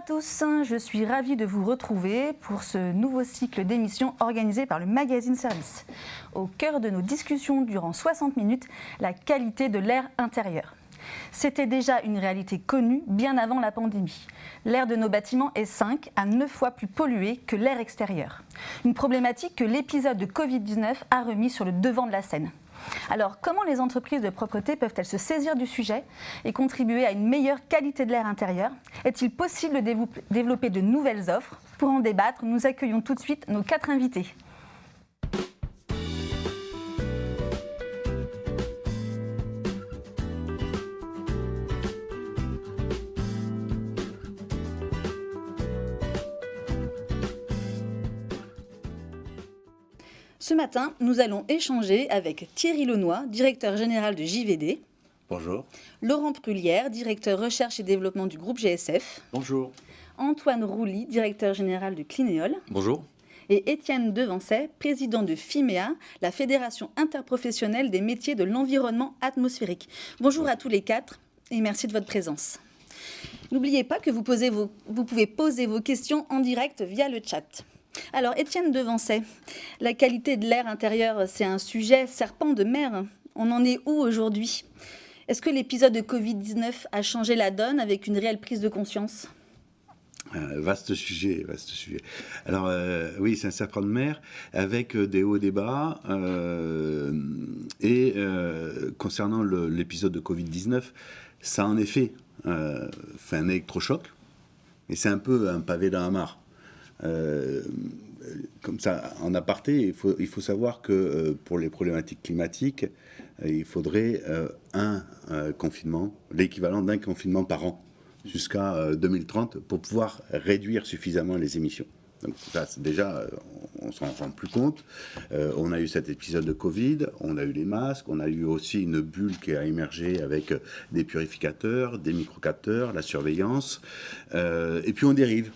à tous, je suis ravie de vous retrouver pour ce nouveau cycle d'émissions organisé par le magazine Service. Au cœur de nos discussions durant 60 minutes, la qualité de l'air intérieur. C'était déjà une réalité connue bien avant la pandémie. L'air de nos bâtiments est 5 à 9 fois plus pollué que l'air extérieur. Une problématique que l'épisode de Covid-19 a remis sur le devant de la scène. Alors, comment les entreprises de propreté peuvent-elles se saisir du sujet et contribuer à une meilleure qualité de l'air intérieur ? Est-il possible de développer de nouvelles offres ? Pour en débattre, nous accueillons tout de suite nos 4 invités. Ce matin, nous allons échanger avec Thierry Launois, directeur général de JVD. Bonjour. Laurent Prulière, directeur recherche et développement du groupe GSF. Bonjour. Antoine Rouly, directeur général de Clinéol. Bonjour. Et Étienne Devancet, président de FIMEA, la Fédération interprofessionnelle des métiers de l'environnement atmosphérique. Bonjour à tous les 4 et merci de votre présence. N'oubliez pas que vous pouvez poser vos questions en direct via le chat. Alors, Étienne Devancet, la qualité de l'air intérieur, c'est un sujet serpent de mer. On en est où aujourd'hui ? Est-ce que l'épisode de Covid-19 a changé la donne avec une réelle prise de conscience ? Vaste sujet. Alors, oui, c'est un serpent de mer avec des hauts et des bas. Concernant l'épisode de Covid-19, ça a en effet fait un électrochoc. Et c'est un peu un pavé dans la mare. Comme ça, en aparté, il faut savoir que pour les problématiques climatiques, il faudrait un confinement, l'équivalent d'un confinement par an, jusqu'à 2030, pour pouvoir réduire suffisamment les émissions. Donc ça, déjà, on s'en rend plus compte. On a eu cet épisode de Covid, on a eu les masques, on a eu aussi une bulle qui a émergé avec des purificateurs, des microcapteurs, la surveillance, et puis on dérive.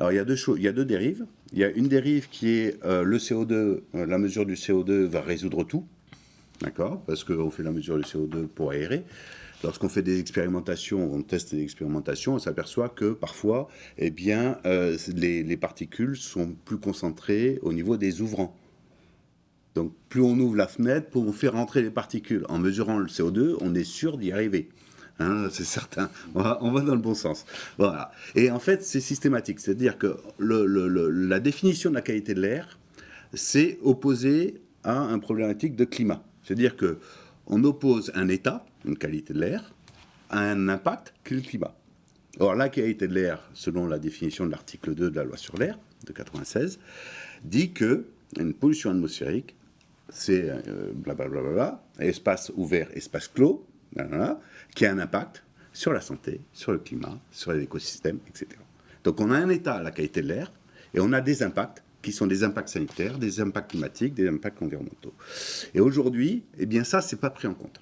Alors, il y a deux dérives. Il y a une dérive qui est le CO2, la mesure du CO2 va résoudre tout, d'accord ? Parce qu'on fait la mesure du CO2 pour aérer. Lorsqu'on fait des expérimentations, on teste des expérimentations, on s'aperçoit que parfois, eh bien, les particules sont plus concentrées au niveau des ouvrants. Donc, plus on ouvre la fenêtre, plus on fait rentrer les particules. En mesurant le CO2, on est sûr d'y arriver. Hein, c'est certain, on va dans le bon sens. Voilà. Et en fait, c'est systématique. C'est-à-dire que la définition de la qualité de l'air, c'est opposé à une problématique de climat. C'est-à-dire qu'on oppose un état, une qualité de l'air, à un impact qui est le climat. Or, la qualité de l'air, selon la définition de l'article 2 de la loi sur l'air, de 1996, dit qu'une pollution atmosphérique, c'est blablabla, espace ouvert, espace clos, qui a un impact sur la santé, sur le climat, sur les écosystèmes, etc. Donc on a un état à la qualité de l'air et on a des impacts qui sont des impacts sanitaires, des impacts climatiques, des impacts environnementaux. Et aujourd'hui, eh bien ça, c'est pas pris en compte.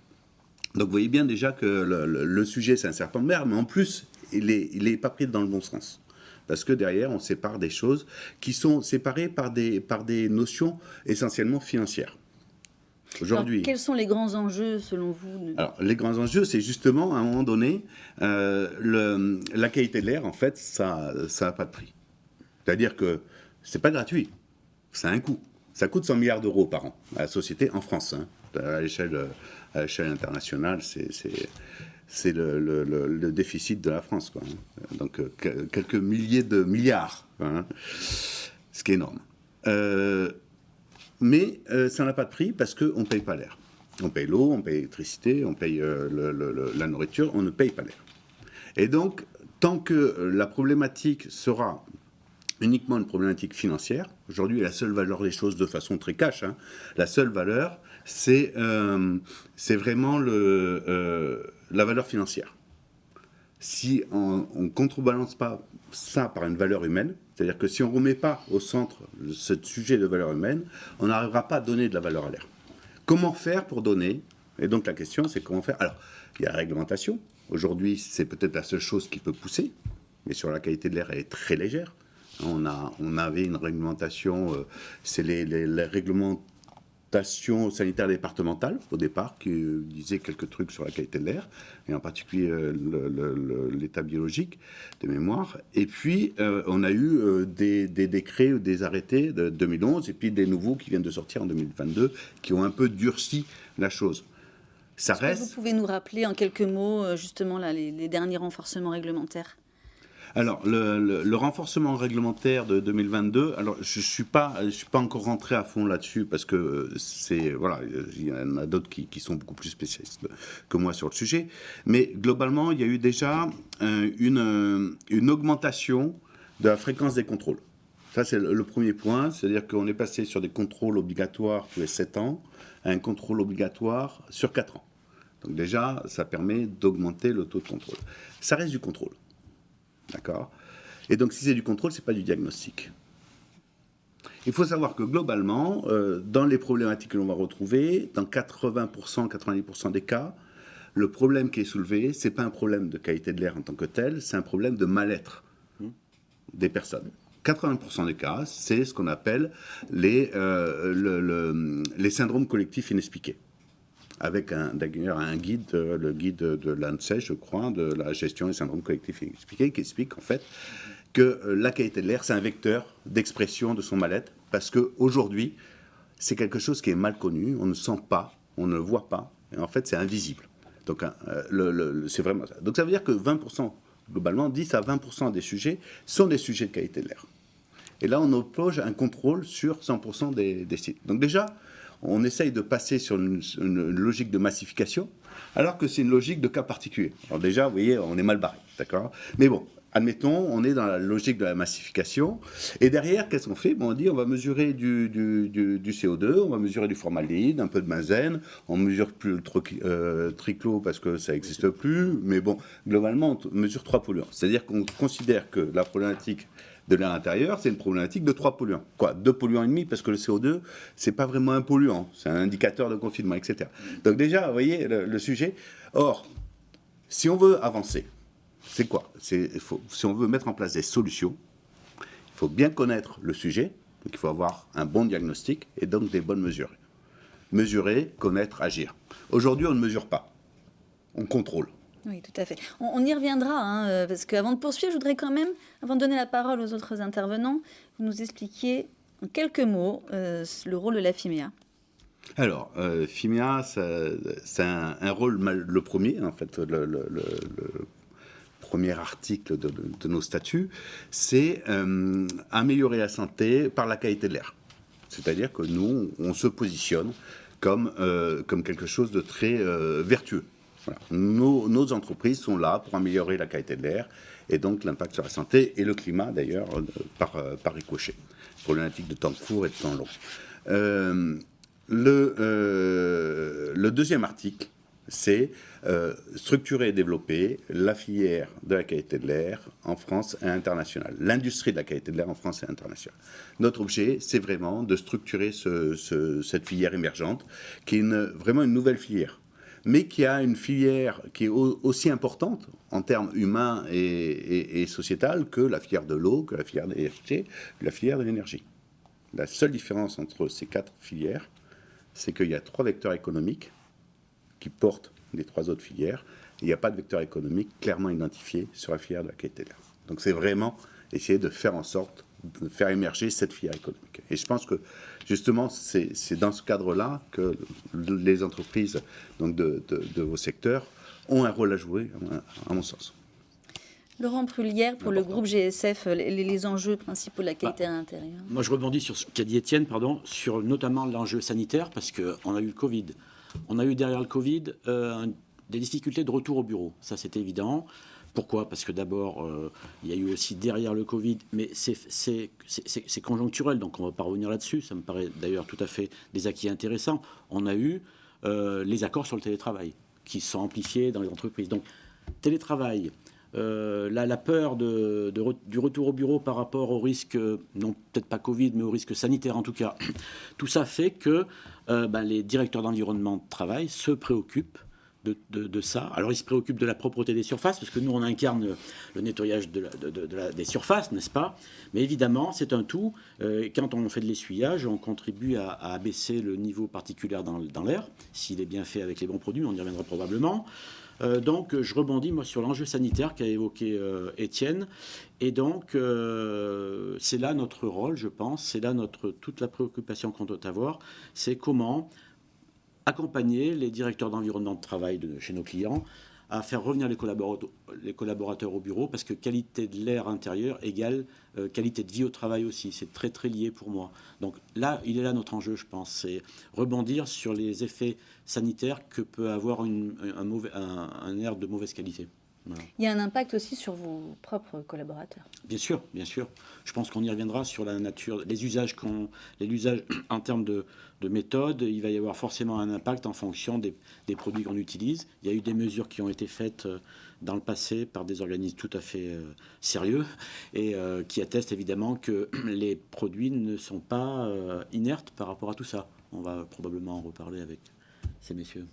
Donc vous voyez bien déjà que le sujet, c'est un serpent de mer, mais en plus, il est pas pris dans le bon sens. Parce que derrière, on sépare des choses qui sont séparées par des notions essentiellement financières. Aujourd'hui. Alors, quels sont les grands enjeux selon vous ? Alors, les grands enjeux, c'est justement, à un moment donné, la qualité de l'air, en fait, ça n'a pas de prix. C'est-à-dire que c'est pas gratuit, ça a un coût. Ça coûte 100 milliards d'euros par an à la société en France. Hein. À l'échelle internationale, c'est le déficit de la France, quoi, hein. Donc, quelques milliers de milliards, hein, ce qui est énorme. Mais ça n'a pas de prix parce qu'on ne paye pas l'air. On paye l'eau, on paye l'électricité, on paye la nourriture, on ne paye pas l'air. Et donc, tant que la problématique sera uniquement une problématique financière, aujourd'hui, la seule valeur des choses, de façon très cash, hein, la seule valeur, c'est vraiment la valeur financière. Si on ne contrebalance pas ça par une valeur humaine, c'est-à-dire que si on ne remet pas au centre ce sujet de valeur humaine, on n'arrivera pas à donner de la valeur à l'air. Comment faire pour donner ? Et donc la question, c'est comment faire ? Alors, il y a la réglementation. Aujourd'hui, c'est peut-être la seule chose qui peut pousser, mais sur la qualité de l'air, elle est très légère. On avait une réglementation, c'est les réglementations station sanitaire départementale, au départ, qui disait quelques trucs sur la qualité de l'air, et en particulier l'état biologique de mémoire. Et puis, on a eu des décrets ou des arrêtés de 2011, et puis des nouveaux qui viennent de sortir en 2022, qui ont un peu durci la chose. Ça reste... Vous pouvez nous rappeler en quelques mots, justement, là, les derniers renforcements réglementaires? Alors, le renforcement réglementaire de 2022, alors je suis pas encore rentré à fond là-dessus parce que voilà, il y en a d'autres qui sont beaucoup plus spécialistes que moi sur le sujet. Mais globalement, il y a eu déjà une augmentation de la fréquence des contrôles. Ça, c'est le premier point, c'est-à-dire qu'on est passé sur des contrôles obligatoires tous les 7 ans à un contrôle obligatoire sur 4 ans. Donc déjà, ça permet d'augmenter le taux de contrôle. Ça reste du contrôle. D'accord ? Et donc, si c'est du contrôle, ce n'est pas du diagnostic. Il faut savoir que globalement, dans les problématiques que l'on va retrouver, dans 80%, 90% des cas, le problème qui est soulevé, ce n'est pas un problème de qualité de l'air en tant que tel, c'est un problème de mal-être des personnes. 80% des cas, c'est ce qu'on appelle les syndromes collectifs inexpliqués. Avec d'ailleurs un guide, le guide de l'ANSES, je crois, de la gestion des syndromes collectifs inexpliqués, qui explique en fait que la qualité de l'air, c'est un vecteur d'expression de son mal-être, parce qu'aujourd'hui, c'est quelque chose qui est mal connu, on ne sent pas, on ne voit pas, et en fait, c'est invisible. Donc, c'est vraiment ça. Donc, ça veut dire que 20%, globalement, 10 à 20% des sujets sont des sujets de qualité de l'air. Et là, on oppose un contrôle sur 100% des sites. Donc déjà, on essaye de passer sur une logique de massification, alors que c'est une logique de cas particulier. Alors déjà, vous voyez, on est mal barré, d'accord ? Mais bon, admettons, on est dans la logique de la massification, et derrière, qu'est-ce qu'on fait ? Bon, on dit, on va mesurer du CO2, on va mesurer du formaldéhyde, un peu de benzène, on ne mesure plus le triclo parce que ça n'existe plus, mais bon, globalement, on mesure 3 polluants. C'est-à-dire qu'on considère que la problématique de l'air intérieur, c'est une problématique de 3 polluants. Quoi, 2 polluants et demi, parce que le CO2, c'est pas vraiment un polluant, c'est un indicateur de confinement, etc. Donc déjà, vous voyez le sujet. Or, si on veut avancer, c'est quoi ? Si on veut mettre en place des solutions, il faut bien connaître le sujet, donc il faut avoir un bon diagnostic et donc des bonnes mesures. Mesurer, connaître, agir. Aujourd'hui, on ne mesure pas, on contrôle. Oui, tout à fait. On y reviendra, parce qu'avant de poursuivre, je voudrais quand même, avant de donner la parole aux autres intervenants, vous nous expliquiez en quelques mots le rôle de la FIMEA. Alors, FIMEA, c'est un rôle, le premier, en fait, le premier article de nos statuts, c'est améliorer la santé par la qualité de l'air. C'est-à-dire que nous, on se positionne comme quelque chose de très vertueux. Voilà. Nos entreprises sont là pour améliorer la qualité de l'air et donc l'impact sur la santé et le climat d'ailleurs par ricochet. Problématique de temps court et de temps long. Le deuxième article, c'est structurer et développer la filière de la qualité de l'air en France et internationale. L'industrie de la qualité de l'air en France et internationale. Notre objet, c'est vraiment de structurer cette filière émergente qui est vraiment une nouvelle filière, mais qui a une filière qui est aussi importante en termes humains et sociétal que la filière de l'eau, que la filière de l'électricité, que la filière de l'énergie. La seule différence entre ces 4 filières, c'est qu'il y a 3 vecteurs économiques qui portent les 3 autres filières. Il n'y a pas de vecteur économique clairement identifié sur la filière de la qualité de l'air. Donc c'est vraiment essayer de faire en sorte de faire émerger cette filière économique. Et je pense que justement, c'est dans ce cadre-là que les entreprises donc de vos secteurs ont un rôle à jouer, à mon sens. Laurent Prullière, pour le groupe GSF, les enjeux principaux de la qualité à l'intérieur. Moi, je rebondis sur ce qu'a dit Étienne, sur notamment l'enjeu sanitaire, parce qu'on a eu le Covid. On a eu derrière le Covid des difficultés de retour au bureau. Ça, c'est évident. Pourquoi ? Parce que d'abord, il y a eu aussi derrière le Covid, mais c'est conjoncturel, donc on ne va pas revenir là-dessus. Ça me paraît d'ailleurs tout à fait des acquis intéressants. On a eu les accords sur le télétravail qui sont amplifiés dans les entreprises. Donc, télétravail, la peur du retour au bureau par rapport au risque, non peut-être pas Covid, mais au risque sanitaire en tout cas, tout ça fait que les directeurs d'environnement de travail se préoccupent de ça. Alors, ils se préoccupent de la propreté des surfaces, parce que nous, on incarne le nettoyage des surfaces, n'est-ce pas? Mais évidemment, c'est un tout. Quand on fait de l'essuyage, on contribue à abaisser le niveau particulaire dans l'air, s'il est bien fait avec les bons produits, on y reviendra probablement. Donc, je rebondis, moi, sur l'enjeu sanitaire qu'a évoqué Étienne. Et donc, c'est là notre rôle, je pense, c'est là toute la préoccupation qu'on doit avoir, c'est comment accompagner les directeurs d'environnement de travail chez nos clients à faire revenir les collaborateurs au bureau, parce que qualité de l'air intérieur égale qualité de vie au travail aussi. C'est très, très lié pour moi. Donc là, il est là notre enjeu, je pense. C'est rebondir sur les effets sanitaires que peut avoir un air de mauvaise qualité. Voilà. Il y a un impact aussi sur vos propres collaborateurs. Bien sûr, bien sûr. Je pense qu'on y reviendra sur la nature, les usages en termes de méthode. Il va y avoir forcément un impact en fonction des produits qu'on utilise. Il y a eu des mesures qui ont été faites dans le passé par des organismes tout à fait sérieux et qui attestent évidemment que les produits ne sont pas inertes par rapport à tout ça. On va probablement en reparler avec ces messieurs.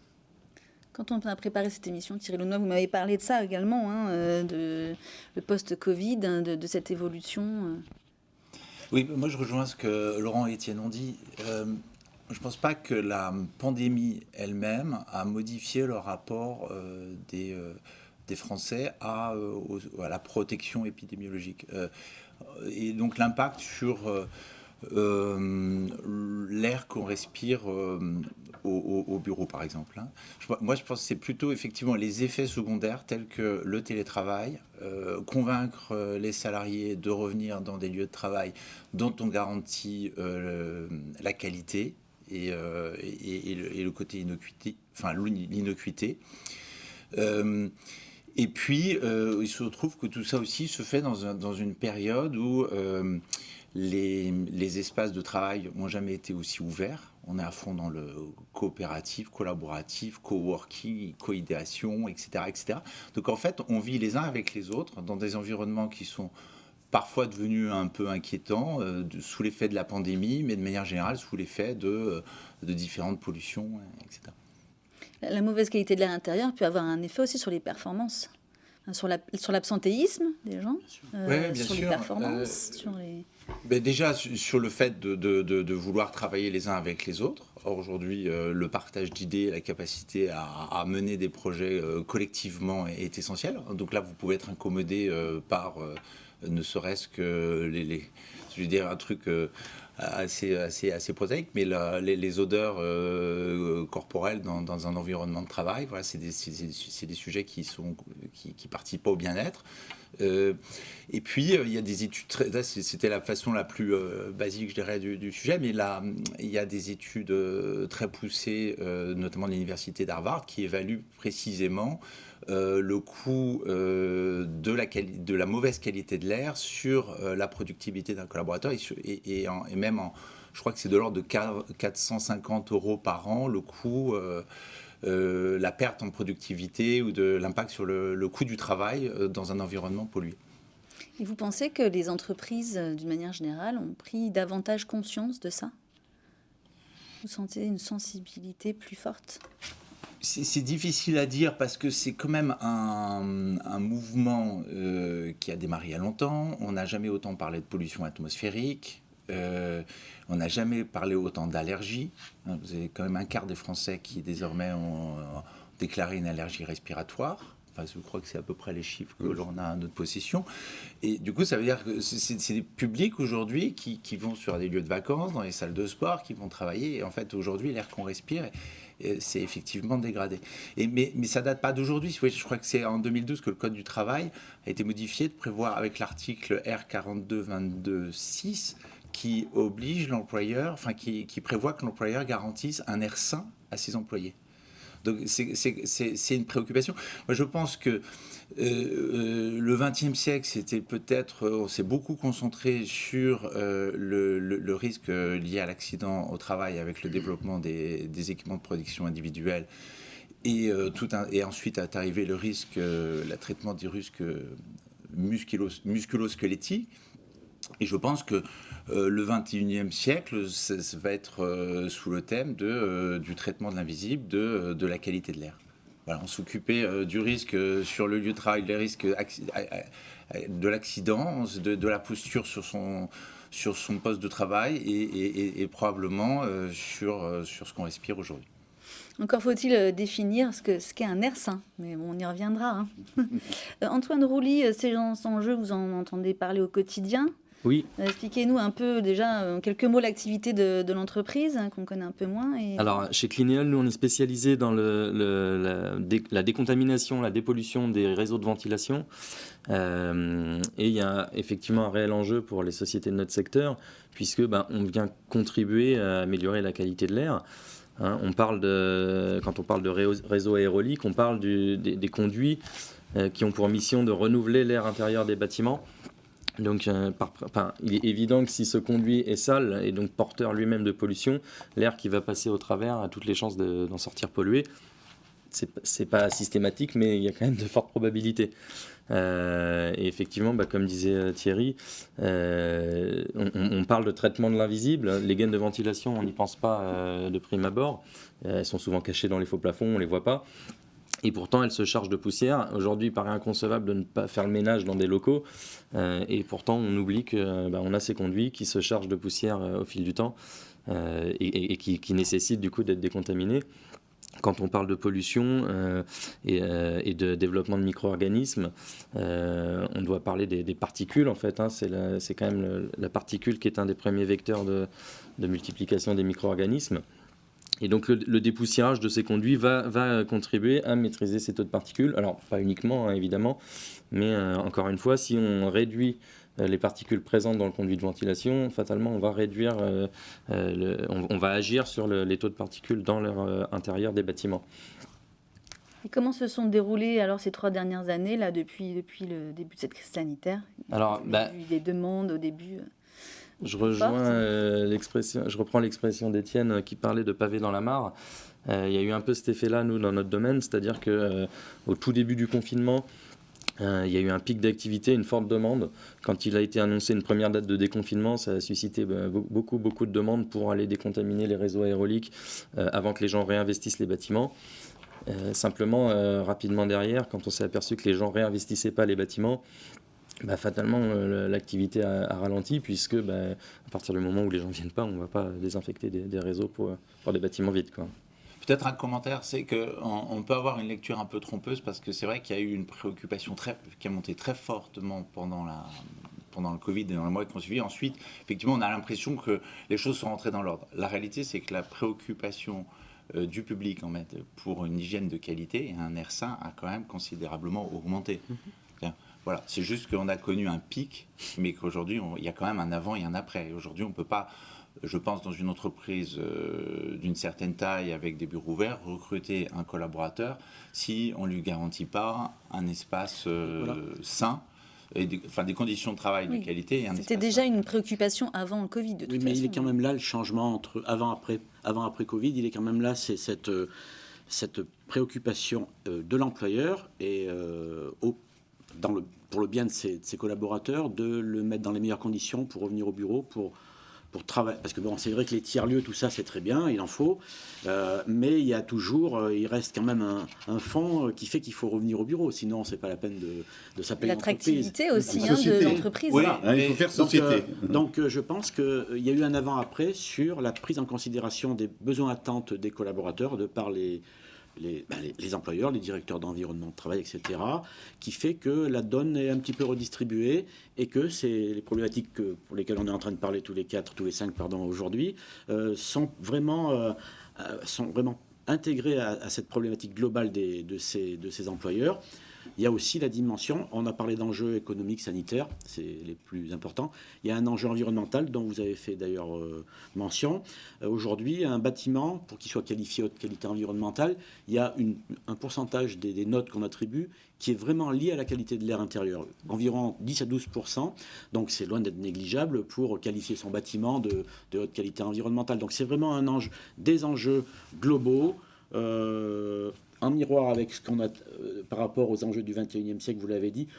Quand on a préparé cette émission, Thierry Launois, vous m'avez parlé de ça également, de post-Covid, de cette évolution. Oui, moi je rejoins ce que Laurent et Étienne ont dit. Je ne pense pas que la pandémie elle-même a modifié le rapport des Français à la protection épidémiologique. Et donc l'impact sur l'air qu'on respire au bureau, par exemple. Moi, je pense que c'est plutôt effectivement les effets secondaires tels que le télétravail, convaincre les salariés de revenir dans des lieux de travail dont on garantit la qualité et le côté innocuité, enfin l'innocuité. Et puis, il se trouve que tout ça aussi se fait dans une période où les espaces de travail n'ont jamais été aussi ouverts. On est à fond dans le coopératif, collaboratif, co-working, co-idéation, etc., etc. Donc en fait, on vit les uns avec les autres dans des environnements qui sont parfois devenus un peu inquiétants sous l'effet de la pandémie, mais de manière générale sous l'effet de différentes pollutions, etc. La mauvaise qualité de l'air intérieur peut avoir un effet aussi sur les performances, sur l'absentéisme des gens, bien sur sûr. Les performances, sur les... Déjà, sur le fait de vouloir travailler les uns avec les autres. Or, aujourd'hui, le partage d'idées, la capacité à mener des projets collectivement est essentiel. Donc là, vous pouvez être incommodé par ne serait-ce que je veux dire un truc assez prosaïque, mais les odeurs corporelles dans un environnement de travail, voilà, c'est des sujets qui participent pas au bien-être. Et puis il y a des études, c'était la façon la plus basique, je dirais, du sujet, mais là il y a des études très poussées, notamment de l'université d'Harvard, qui évaluent précisément le coût de la mauvaise qualité de l'air sur la productivité d'un collaborateur et même je crois que c'est de l'ordre de 450 € par an le coût, la perte en productivité ou de l'impact sur le coût du travail dans un environnement pollué. Et vous pensez que les entreprises, d'une manière générale, ont pris davantage conscience de ça? Vous sentez une sensibilité plus forte? C'est difficile à dire parce que c'est quand même un mouvement qui a démarré il y a longtemps. On n'a jamais autant parlé de pollution atmosphérique. On n'a jamais parlé autant d'allergies. Vous avez quand même un quart des Français qui désormais ont déclaré une allergie respiratoire. Enfin, je crois que c'est à peu près les chiffres que l'on a à notre possession. Et du coup, ça veut dire que c'est des publics aujourd'hui qui vont sur des lieux de vacances, dans les salles de sport, qui vont travailler. Et en fait, aujourd'hui, l'air qu'on respire, c'est effectivement dégradé. Mais ça date pas d'aujourd'hui. Je crois que c'est en 2012 que le Code du travail a été modifié de prévoir avec l'article R4222-6 qui oblige l'employeur, enfin qui prévoit que l'employeur garantisse un air sain à ses employés. Donc c'est une préoccupation. Moi, je pense que le XXe siècle, on s'est beaucoup concentré sur le risque lié à l'accident au travail avec le développement des équipements de protection individuelle et ensuite est arrivé le risque, le traitement des risques musculo-squelettiques. Et je pense que le XXIe siècle, ça va être sous le thème du traitement de l'invisible, de la qualité de l'air. on s'occupait du risque sur le lieu de travail, des risques de l'accident, de la posture sur son poste de travail et probablement sur ce qu'on respire aujourd'hui. Encore faut-il définir ce qu'est un air sain, mais bon, on y reviendra. Antoine Rouly, ces enjeux, vous en entendez parler au quotidien. Oui. Expliquez-nous un peu déjà en quelques mots l'activité de l'entreprise, qu'on connaît un peu moins. Alors chez Clinéal, nous on est spécialisé dans la décontamination, la dépollution des réseaux de ventilation. Et il y a effectivement un réel enjeu pour les sociétés de notre secteur, puisque on vient contribuer à améliorer la qualité de l'air. Quand on parle de réseau aérolique, on parle des conduits qui ont pour mission de renouveler l'air intérieur des bâtiments. Donc, il est évident que si ce conduit est sale et donc porteur lui-même de pollution, l'air qui va passer au travers a toutes les chances d'en sortir pollué. C'est pas systématique, mais il y a quand même de fortes probabilités. Et effectivement, comme disait Thierry, on parle de traitement de l'invisible. Les gaines de ventilation, on n'y pense pas de prime abord. Elles sont souvent cachées dans les faux plafonds, on ne les voit pas. Et pourtant, elles se chargent de poussière. Aujourd'hui, il paraît inconcevable de ne pas faire le ménage dans des locaux. Et pourtant, on oublie qu'on a ces conduits qui se chargent de poussière au fil du temps et qui nécessitent du coup d'être décontaminés. Quand on parle de pollution et de développement de micro-organismes, on doit parler des particules, en fait. C'est quand même la particule qui est un des premiers vecteurs de multiplication des micro-organismes. Et donc le dépoussiérage de ces conduits va contribuer à maîtriser ces taux de particules. Alors pas uniquement, évidemment, mais encore une fois, si on réduit les particules présentes dans le conduit de ventilation, fatalement, on va réduire, on va agir sur les taux de particules dans l'air intérieur des bâtiments. Et comment se sont déroulées alors ces 3 dernières années, là, depuis le début de cette crise sanitaire? Alors, il y a eu des demandes au début. Je reprends l'expression d'Étienne qui parlait de pavé dans la mare. Il y a eu un peu cet effet-là, nous, dans notre domaine, c'est-à-dire qu'au tout début du confinement, il y a eu un pic d'activité, une forte demande. Quand il a été annoncé une première date de déconfinement, ça a suscité beaucoup de demandes pour aller décontaminer les réseaux aéroliques avant que les gens réinvestissent les bâtiments. Simplement, rapidement derrière, quand on s'est aperçu que les gens réinvestissaient pas les bâtiments, fatalement, l'activité a ralenti, puisque à partir du moment où les gens ne viennent pas, on ne va pas désinfecter des réseaux pour des bâtiments vides, quoi. Peut-être un commentaire, c'est qu'on peut avoir une lecture un peu trompeuse, parce que c'est vrai qu'il y a eu une préoccupation qui a monté très fortement pendant le Covid et dans les mois qui ont suivi. Ensuite, effectivement, on a l'impression que les choses sont rentrées dans l'ordre. La réalité, c'est que la préoccupation du public pour une hygiène de qualité et un air sain a quand même considérablement augmenté. Voilà, c'est juste qu'on a connu un pic, mais qu'aujourd'hui, il y a quand même un avant et un après. Et aujourd'hui, on ne peut pas, je pense, dans une entreprise d'une certaine taille, avec des bureaux ouverts, recruter un collaborateur si on ne lui garantit pas un espace sain, et des conditions de travail de qualité. Et c'était déjà une préoccupation avant le Covid, de toute façon. Mais il est quand même là, le changement entre avant-après Covid, il est quand même là, c'est cette préoccupation de l'employeur et pour le bien de ses collaborateurs, de le mettre dans les meilleures conditions pour revenir au bureau, pour travailler. Parce que c'est vrai que les tiers-lieux, tout ça, c'est très bien, il en faut. Mais il y a toujours, il reste quand même un fond qui fait qu'il faut revenir au bureau. Sinon, c'est pas la peine de s'appeler l'attractivité aussi de l'entreprise. Oui, il faut faire société. Donc je pense qu'il y a eu un avant-après sur la prise en considération des besoins attentes des collaborateurs de par les employeurs, les directeurs d'environnement de travail, etc., qui fait que la donne est un petit peu redistribuée et que c'est les problématiques pour lesquelles on est en train de parler tous les 5 aujourd'hui, sont vraiment intégrées à cette problématique globale de ces employeurs. Il y a aussi la dimension, on a parlé d'enjeux économiques, sanitaires, c'est les plus importants. Il y a un enjeu environnemental dont vous avez fait d'ailleurs mention. Aujourd'hui, un bâtiment, pour qu'il soit qualifié haute qualité environnementale, il y a un pourcentage des notes qu'on attribue qui est vraiment lié à la qualité de l'air intérieur, environ 10 à 12%. Donc c'est loin d'être négligeable pour qualifier son bâtiment de haute qualité environnementale. Donc c'est vraiment des enjeux globaux, en miroir avec ce qu'on a par rapport aux enjeux du XXIe siècle, vous l'avez dit,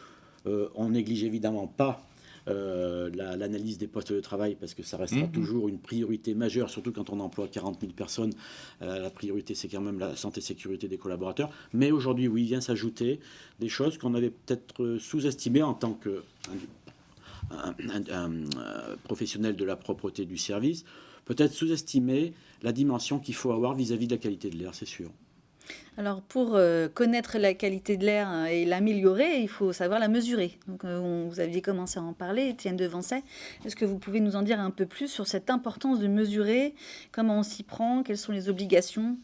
on néglige évidemment pas l'analyse des postes de travail, parce que ça restera toujours une priorité majeure, surtout quand on emploie 40 000 personnes. La priorité, c'est quand même la santé et sécurité des collaborateurs. Mais aujourd'hui, oui, il vient s'ajouter des choses qu'on avait peut-être sous-estimées en tant que professionnel de la propreté du service, peut-être sous-estimer la dimension qu'il faut avoir vis-à-vis de la qualité de l'air, c'est sûr. Alors, pour connaître la qualité de l'air et l'améliorer, il faut savoir la mesurer. Donc, vous aviez commencé à en parler, Étienne Devancey. Est-ce que vous pouvez nous en dire un peu plus sur cette importance de mesurer, comment on s'y prend, quelles sont les obligations ?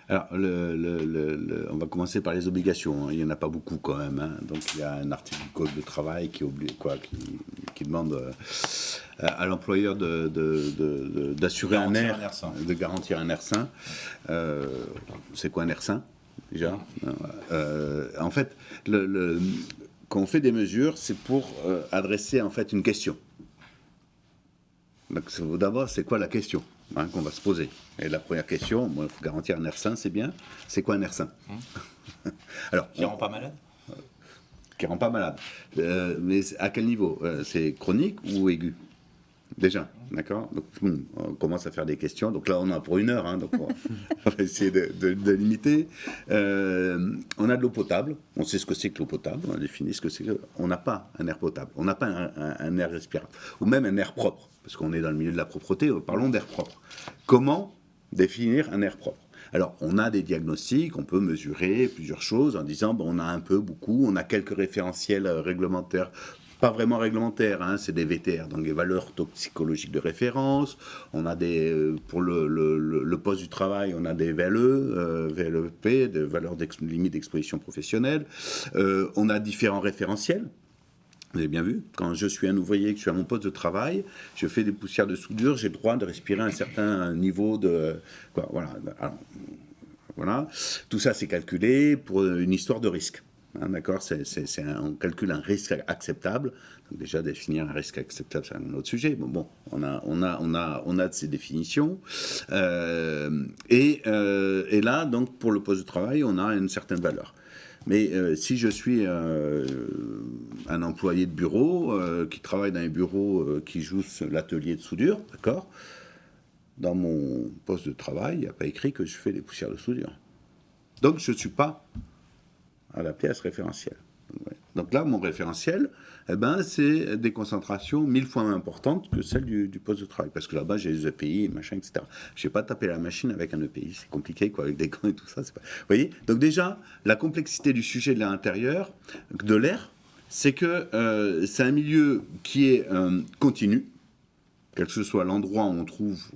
Alors, on va commencer par les obligations. Il n'y en a pas beaucoup quand même. Donc, il y a un article du Code de travail qui demande à l'employeur d'assurer un air sain, de garantir un air sain. C'est quoi un air sain, déjà ? En fait, quand on fait des mesures, c'est pour adresser en fait une question. Donc, d'abord, c'est quoi la question qu'on va se poser? Et la première question, il faut garantir un air sain, c'est bien. C'est quoi un air sain? Alors, qui rend pas malade? Qui rend pas malade. Mais à quel niveau? C'est chronique ou aigu? Déjà, d'accord? Donc, on commence à faire des questions. Donc là, on a pour 1 heure, donc on va essayer de limiter. On a de l'eau potable. On sait ce que c'est que l'eau potable. On a défini ce que c'est que... On n'a pas un air potable. On n'a pas un air respirable. Ou même un air propre. Parce qu'on est dans le milieu de la propreté. Parlons d'air propre. Comment définir un air propre? Alors, on a des diagnostics, on peut mesurer plusieurs choses en disant, on a un peu, beaucoup, on a quelques référentiels réglementaires, pas vraiment réglementaires, c'est des VTR, donc des valeurs toxicologiques de référence. On a pour le poste du travail, on a des VLE, VLEP, des valeurs limite d'exposition professionnelle. On a différents référentiels. Vous avez bien vu, quand je suis un ouvrier, que je suis à mon poste de travail, je fais des poussières de soudure, j'ai le droit de respirer un certain niveau de... Voilà. Alors, voilà. Tout ça, c'est calculé pour une histoire de risque. D'accord, on calcule un risque acceptable. Donc déjà, définir un risque acceptable, c'est un autre sujet. Bon, on a ces définitions. Et là, donc, pour le poste de travail, on a une certaine valeur. Mais si je suis un employé de bureau qui travaille dans un bureau qui joue l'atelier de soudure, d'accord, dans mon poste de travail, il n'y a pas écrit que je fais des poussières de soudure. Donc, je ne suis pas à la pièce référentielle. Donc là, mon référentiel, c'est des concentrations 1000 fois moins importantes que celles du poste de travail. Parce que là-bas, j'ai les EPI, machin, etc. Je n'ai pas tapé la machine avec un EPI. C'est compliqué, avec des gants et tout ça. Vous voyez? Donc déjà, la complexité du sujet de l'intérieur, de l'air, c'est que c'est un milieu qui est continu. Quel que soit l'endroit où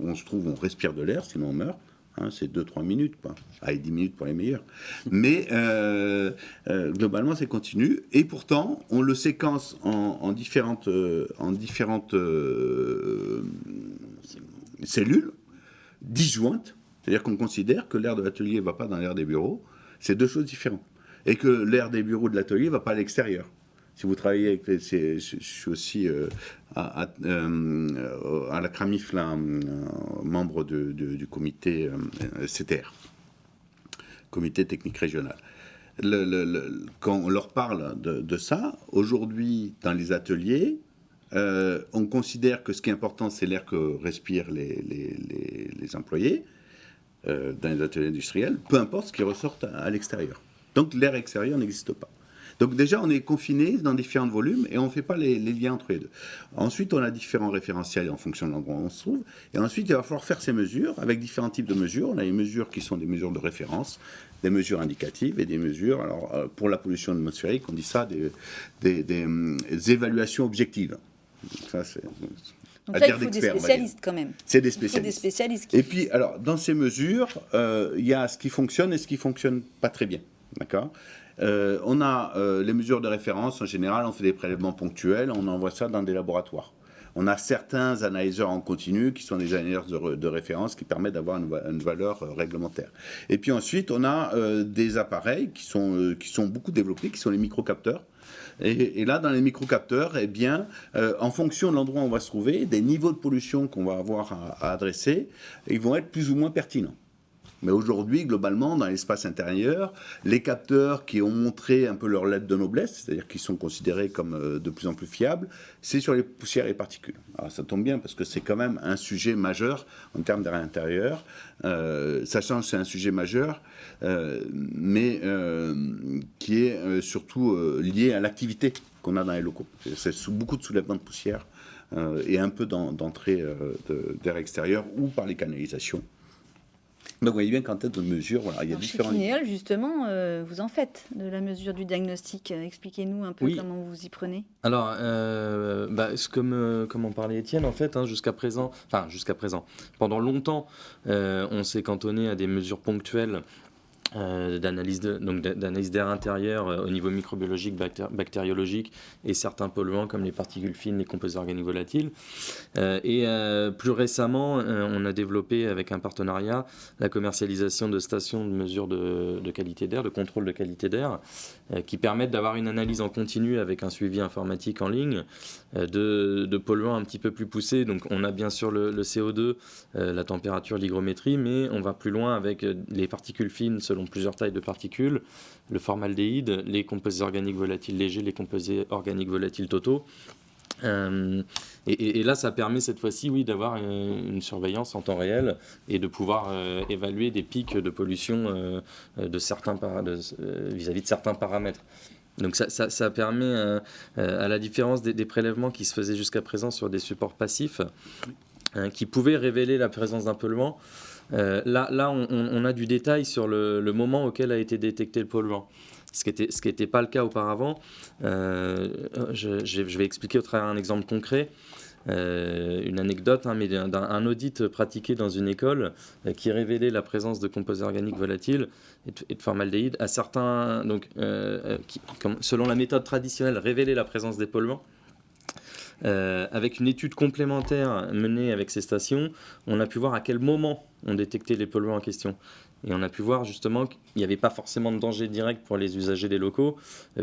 on se trouve, on respire de l'air, sinon on meurt. C'est 2-3 minutes, quoi. Allez, 10 minutes pour les meilleurs. Mais globalement, c'est continu. Et pourtant, on le séquence en différentes cellules disjointes. C'est-à-dire qu'on considère que l'air de l'atelier ne va pas dans l'air des bureaux. C'est 2 choses différentes. Et que l'air des bureaux de l'atelier ne va pas à l'extérieur. Si vous travaillez avec je suis aussi à la CRAMIF, là, membre du comité CTR, comité technique régional. Quand on leur parle de ça, aujourd'hui, dans les ateliers, on considère que ce qui est important, c'est l'air que respirent les employés dans les ateliers industriels, peu importe ce qui ressorte à l'extérieur. Donc l'air extérieur n'existe pas. Donc déjà, on est confiné dans différents volumes et on ne fait pas les liens entre les deux. Ensuite, on a différents référentiels en fonction de l'endroit où on se trouve. Et ensuite, il va falloir faire ces mesures avec différents types de mesures. On a les mesures qui sont des mesures de référence, des mesures indicatives et des mesures, alors pour la pollution atmosphérique, on dit ça des évaluations objectives. Donc ça, c'est... Donc là, il faut des spécialistes quand même. C'est des spécialistes. Il faut des spécialistes. Et puis, alors, dans ces mesures, il y a ce qui fonctionne et ce qui ne fonctionne pas très bien. D'accord ? On a les mesures de référence, en général, on fait des prélèvements ponctuels, on envoie ça dans des laboratoires. On a certains analyseurs en continu qui sont des analyseurs de référence qui permettent d'avoir une valeur réglementaire. Et puis ensuite, on a des appareils qui sont beaucoup développés, qui sont les microcapteurs. Et là, dans les microcapteurs, eh bien, en fonction de l'endroit où on va se trouver, des niveaux de pollution qu'on va avoir à adresser, ils vont être plus ou moins pertinents. Mais aujourd'hui, globalement, dans l'espace intérieur, les capteurs qui ont montré un peu leur lettre de noblesse, c'est-à-dire qui sont considérés comme de plus en plus fiables, c'est sur les poussières et particules. Alors ça tombe bien parce que c'est quand même un sujet majeur en termes d'air intérieur, sachant que c'est un sujet majeur, mais qui est surtout lié à l'activité qu'on a dans les locaux. C'est beaucoup de soulèvement de poussière et un peu d'entrée d'air extérieur ou par les canalisations. Donc vous voyez bien qu'en tête de mesure, voilà, il y a différents... Chez Kinéol, justement, vous en faites de la mesure du diagnostic. Expliquez-nous un peu comment vous y prenez. Alors, comme en parlait Étienne, en fait, jusqu'à présent, pendant longtemps, on s'est cantonné à des mesures ponctuelles d'analyse d'air intérieur au niveau microbiologique, bactériologique et certains polluants comme les particules fines, les composés organiques volatiles. Plus récemment, on a développé avec un partenariat la commercialisation de stations de mesure de qualité d'air, de contrôle de qualité d'air, qui permettent d'avoir une analyse en continu avec un suivi informatique en ligne de polluants un petit peu plus poussés. Donc on a bien sûr le CO2, la température, l'hygrométrie, mais on va plus loin avec les particules fines selon plusieurs tailles de particules, le formaldéhyde, les composés organiques volatiles légers, les composés organiques volatiles totaux. Et là, ça permet cette fois-ci, d'avoir une surveillance en temps réel et de pouvoir évaluer des pics de pollution vis-à-vis de certains paramètres. Donc ça permet, à la différence des prélèvements qui se faisaient jusqu'à présent sur des supports passifs, qui pouvaient révéler la présence d'un polluant. Là, on a du détail sur le moment auquel a été détecté le polluant. Ce qui n'était pas le cas auparavant. Je vais expliquer au travers d'un exemple concret. Une anecdote, mais d'un audit pratiqué dans une école qui révélait la présence de composés organiques volatiles et de formaldéhyde à certains, selon la méthode traditionnelle, révélait la présence des polluants. Avec une étude complémentaire menée avec ces stations, on a pu voir à quel moment on détectait les polluants en question. Et on a pu voir justement qu'il n'y avait pas forcément de danger direct pour les usagers des locaux,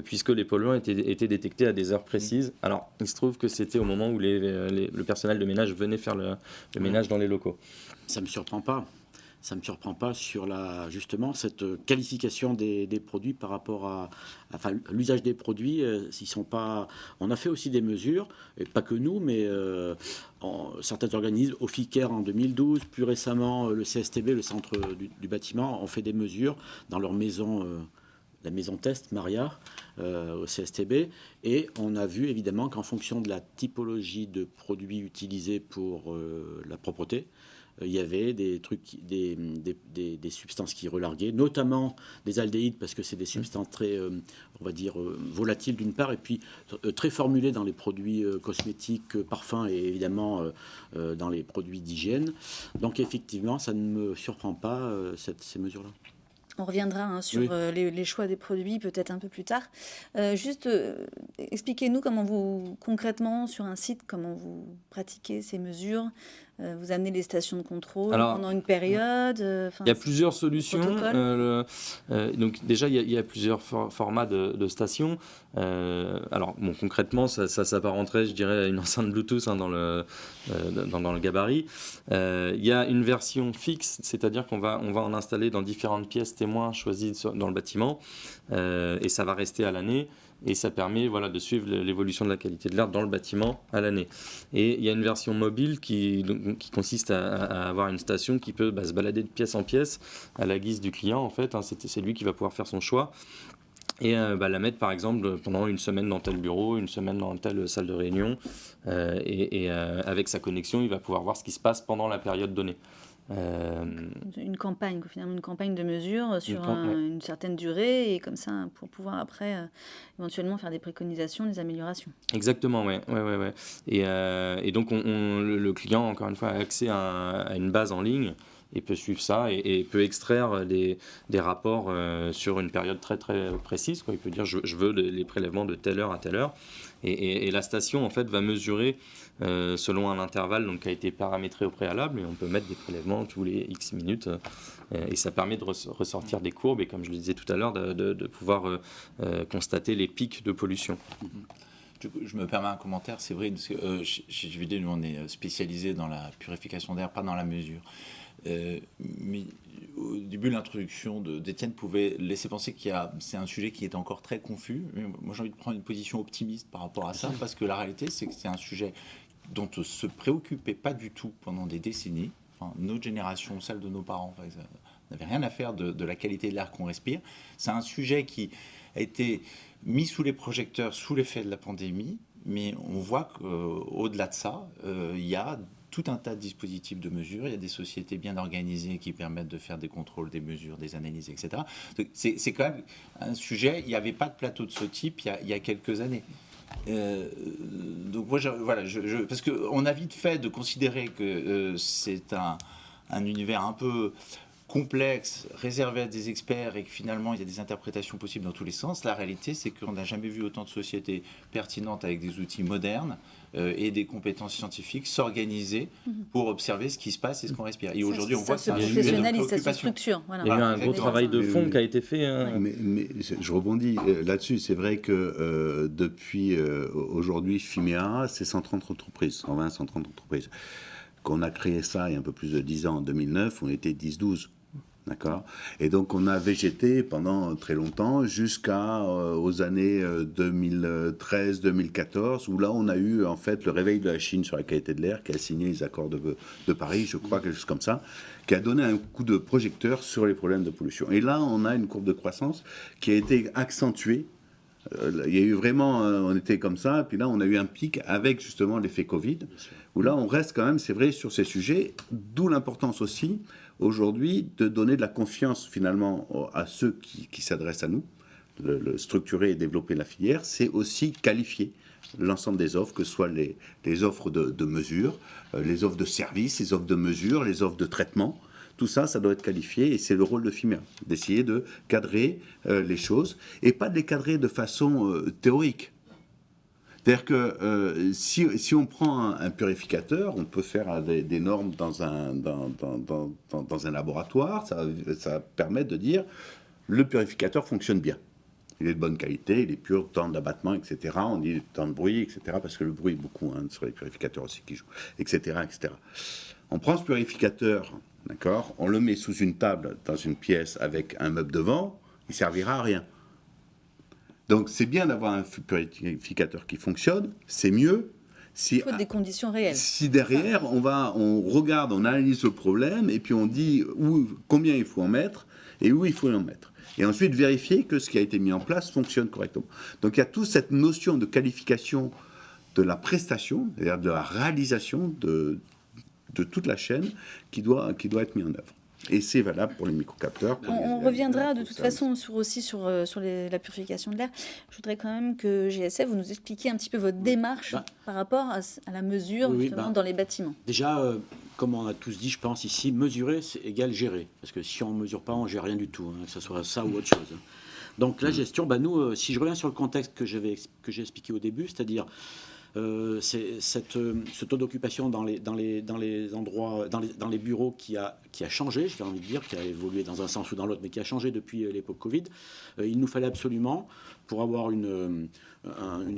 puisque les polluants étaient détectés à des heures précises. Alors, il se trouve que c'était au moment où le personnel de ménage venait faire le ménage dans les locaux. Ça ne me surprend pas. Ça ne me surprend pas sur justement cette qualification des produits par rapport à l'usage des produits. S'ils sont pas... On a fait aussi des mesures, et pas que nous, mais certains organismes, OFICAIR en 2012, plus récemment le CSTB, le centre du bâtiment, ont fait des mesures dans leur maison, la maison test Maria, au CSTB, et on a vu évidemment qu'en fonction de la typologie de produits utilisés pour la propreté, il y avait des substances qui relarguaient, notamment des aldéhydes, parce que c'est des substances très, on va dire, volatiles d'une part, et puis très formulées dans les produits cosmétiques, parfums, et évidemment dans les produits d'hygiène. Donc effectivement, ça ne me surprend pas, ces mesures-là. On reviendra sur les choix des produits peut-être un peu plus tard. Juste, expliquez-nous concrètement sur un site, comment vous pratiquez ces mesures. Vous amenez les stations de contrôle pendant une période. Il y a plusieurs solutions. Donc déjà, il y a plusieurs formats de stations. Concrètement, ça s'apparenterait, je dirais, à une enceinte Bluetooth dans le gabarit. Il y a une version fixe, c'est-à-dire qu'on va en installer dans différentes pièces témoins choisies dans le bâtiment, et ça va rester à l'année. Et ça permet de suivre l'évolution de la qualité de l'air dans le bâtiment à l'année. Et il y a une version mobile qui consiste à avoir une station qui peut se balader de pièce en pièce à la guise du client, en fait. C'est lui qui va pouvoir faire son choix. Et la mettre, par exemple, pendant une semaine dans tel bureau, une semaine dans telle salle de réunion. Avec sa connexion, il va pouvoir voir ce qui se passe pendant la période donnée. Une campagne de mesure sur une certaine durée, et comme ça pour pouvoir après éventuellement faire des préconisations, des améliorations. Exactement, ouais. Et donc le client, encore une fois, a accès à une base en ligne et peut suivre ça et peut extraire des rapports sur une période très très précise. Il peut dire je veux les prélèvements de telle heure à telle heure, et la station en fait va mesurer selon un intervalle qui a été paramétré au préalable, et on peut mettre des prélèvements tous les X minutes, et ça permet de ressortir des courbes, et comme je le disais tout à l'heure, de pouvoir constater les pics de pollution. Je me permets un commentaire, c'est vrai, parce que chez JVD, nous on est spécialisé dans la purification d'air, pas dans la mesure. Mais au début, l'introduction d'Étienne pouvait laisser penser c'est un sujet qui est encore très confus. Mais moi, j'ai envie de prendre une position optimiste par rapport à ça, parce que la réalité, c'est que c'est un sujet dont on ne se préoccupait pas du tout pendant des décennies. Enfin, notre génération, celle de nos parents, n'avait rien à faire de la qualité de l'air qu'on respire. C'est un sujet qui a été mis sous les projecteurs sous l'effet de la pandémie, mais on voit qu'au-delà de ça, il y a tout un tas de dispositifs de mesure. Il y a des sociétés bien organisées qui permettent de faire des contrôles, des mesures, des analyses, etc. C'est quand même un sujet. Il n'y avait pas de plateau de ce type il y a quelques années. Donc moi, parce qu'on a vite fait de considérer que c'est un univers un peu complexe, réservé à des experts, et que finalement il y a des interprétations possibles dans tous les sens. La réalité, c'est qu'on n'a jamais vu autant de sociétés pertinentes avec des outils modernes et des compétences scientifiques s'organiser pour observer ce qui se passe et ce qu'on respire. Et aujourd'hui, on voit que c'est un sujet de préoccupation. Voilà. Il y a eu un gros travail de fond qui a été fait. Mais je rebondis là-dessus. C'est vrai que depuis aujourd'hui, Fimea, c'est 130 entreprises, 120, 130 entreprises. Quand on a créé ça il y a un peu plus de 10 ans, en 2009, on était 10-12. D'accord ? Et donc, on a végété pendant très longtemps, aux années 2013-2014, où là, on a eu, en fait, le réveil de la Chine sur la qualité de l'air, qui a signé les accords de Paris, je crois, quelque chose comme ça, qui a donné un coup de projecteur sur les problèmes de pollution. Et là, on a une courbe de croissance qui a été accentuée. Il y a eu vraiment, on était comme ça, puis là, on a eu un pic avec, justement, l'effet Covid, où là, on reste quand même, c'est vrai, sur ces sujets, d'où l'importance aussi, aujourd'hui, de donner de la confiance finalement à ceux qui s'adressent à nous, le structurer et développer la filière, c'est aussi qualifier l'ensemble des offres, que ce soit les offres de mesure, les offres de services, les offres de mesure, les offres de traitement. Tout ça, ça doit être qualifié et c'est le rôle de Fimea, d'essayer de cadrer les choses et pas de les cadrer de façon théorique. C'est-à-dire que si on prend un purificateur, on peut faire des normes dans un laboratoire, ça permet de dire le purificateur fonctionne bien. Il est de bonne qualité, il est pur, temps d'abattement, etc. On dit temps de bruit, etc. Parce que le bruit, beaucoup sur les purificateurs aussi qui jouent, etc., etc. On prend ce purificateur, d'accord, on le met sous une table dans une pièce avec un meuble devant, il servira à rien. Donc c'est bien d'avoir un purificateur qui fonctionne, c'est mieux. Il faut des conditions réelles. Si derrière, on regarde, on analyse le problème, et puis on dit combien il faut en mettre, et où il faut en mettre. Et ensuite vérifier que ce qui a été mis en place fonctionne correctement. Donc il y a toute cette notion de qualification de la prestation, c'est-à-dire de la réalisation de toute la chaîne qui doit être mise en œuvre. Et c'est valable pour les microcapteurs. On reviendra de toute façon sur la purification de l'air. Je voudrais quand même que GSF, vous nous expliquiez un petit peu votre démarche par rapport à la mesure dans les bâtiments. Déjà, comme on a tous dit, je pense ici, mesurer, c'est égal gérer. Parce que si on ne mesure pas, on ne gère rien du tout, que ce soit ça ou autre chose. Donc la gestion, nous, si je reviens sur le contexte que j'ai expliqué au début, c'est-à-dire c'est ce taux d'occupation dans les endroits, dans les bureaux qui a changé, j'ai envie de dire, qui a évolué dans un sens ou dans l'autre, mais qui a changé depuis l'époque Covid. Il nous fallait absolument, pour avoir une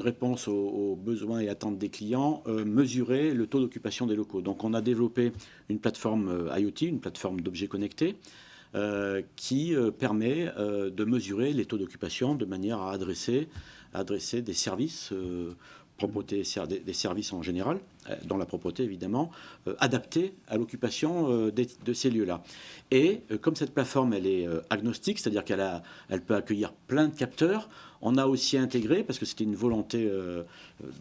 réponse aux besoins et attentes des clients, mesurer le taux d'occupation des locaux. Donc on a développé une plateforme IoT, une plateforme d'objets connectés, qui permet de mesurer les taux d'occupation de manière à adresser des services propreté, des services en général, dont la propreté évidemment, adaptés à l'occupation de ces lieux-là. Et comme cette plateforme, elle est agnostique, c'est-à-dire elle peut accueillir plein de capteurs, on a aussi intégré, parce que c'était une volonté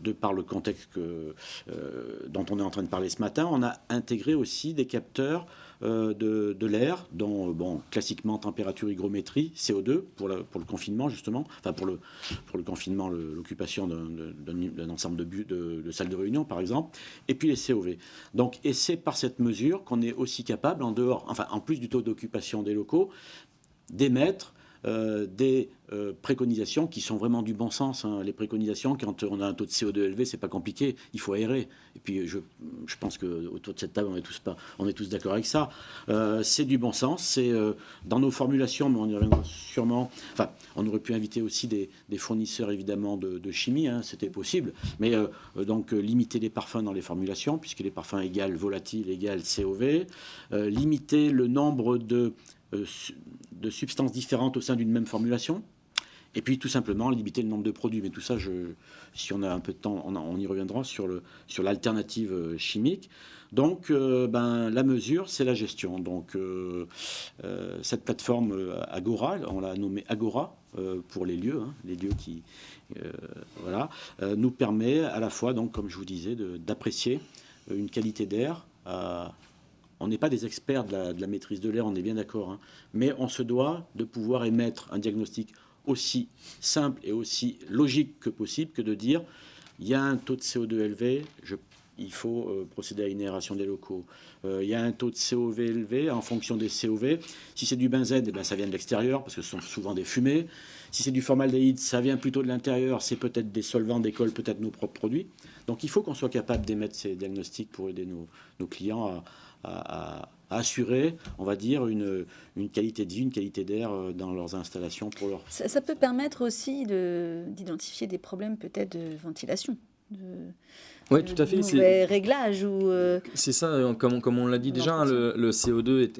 de par le contexte dont on est en train de parler ce matin, on a intégré aussi des capteurs de l'air, dont classiquement température, hygrométrie, CO2 pour le confinement justement, enfin pour le confinement, l'occupation d'un ensemble de salles de réunion par exemple, et puis les COV. Donc, et c'est par cette mesure qu'on est aussi capable, en plus du taux d'occupation des locaux, d'émettre des préconisations qui sont vraiment du bon sens. Les préconisations, quand on a un taux de CO2 élevé, c'est pas compliqué, il faut aérer. Et puis je pense qu'autour de cette table, on est tous d'accord avec ça. C'est du bon sens, c'est dans nos formulations, mais on y reviendra sûrement. Enfin, on aurait pu inviter aussi des fournisseurs évidemment de chimie, c'était possible, mais donc limiter les parfums dans les formulations, puisque les parfums égale volatile égale COV, limiter le nombre de de substances différentes au sein d'une même formulation. Et puis tout simplement limiter le nombre de produits. Mais tout ça, si on a un peu de temps, on y reviendra sur l'alternative chimique. Donc la mesure, c'est la gestion. Donc cette plateforme Agora, on l'a nommée Agora pour les lieux qui nous permet à la fois, donc, comme je vous disais, d'apprécier une qualité d'air. On n'est pas des experts de la maîtrise de l'air, on est bien d'accord, mais on se doit de pouvoir émettre un diagnostic aussi simple et aussi logique que possible, que de dire il y a un taux de CO2 élevé, il faut procéder à une aération des locaux. Il y a un taux de COV élevé en fonction des COV. Si c'est du benzène, ça vient de l'extérieur, parce que ce sont souvent des fumées. Si c'est du formaldéhyde, ça vient plutôt de l'intérieur, c'est peut-être des solvants d'école, peut-être nos propres produits. Donc il faut qu'on soit capable d'émettre ces diagnostics pour aider nos clients à assurer, on va dire, une qualité de vie, une qualité d'air dans leurs installations. Ça peut permettre aussi d'identifier des problèmes peut-être de ventilation. Oui, tout à fait. C'est réglage ou. C'est ça, comme on l'a dit déjà, le CO2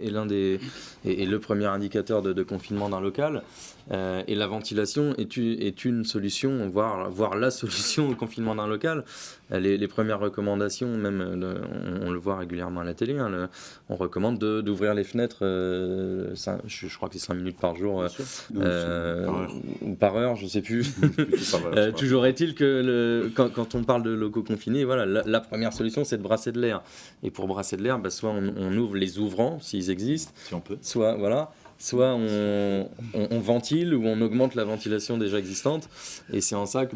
est le premier indicateur de confinement d'un local. Et la ventilation est une solution, voire la solution au confinement d'un local. Les premières recommandations, même on le voit régulièrement à la télé, on recommande d'ouvrir les fenêtres, je crois que c'est 5 minutes par jour, ou par heure, je ne sais plus. Toujours est-il que quand on parle de locaux confinés, voilà, la première solution, c'est de brasser de l'air. Et pour brasser de l'air, soit on ouvre les ouvrants, s'ils existent, si on peut. Soit on ventile ou on augmente la ventilation déjà existante. Et c'est en ça que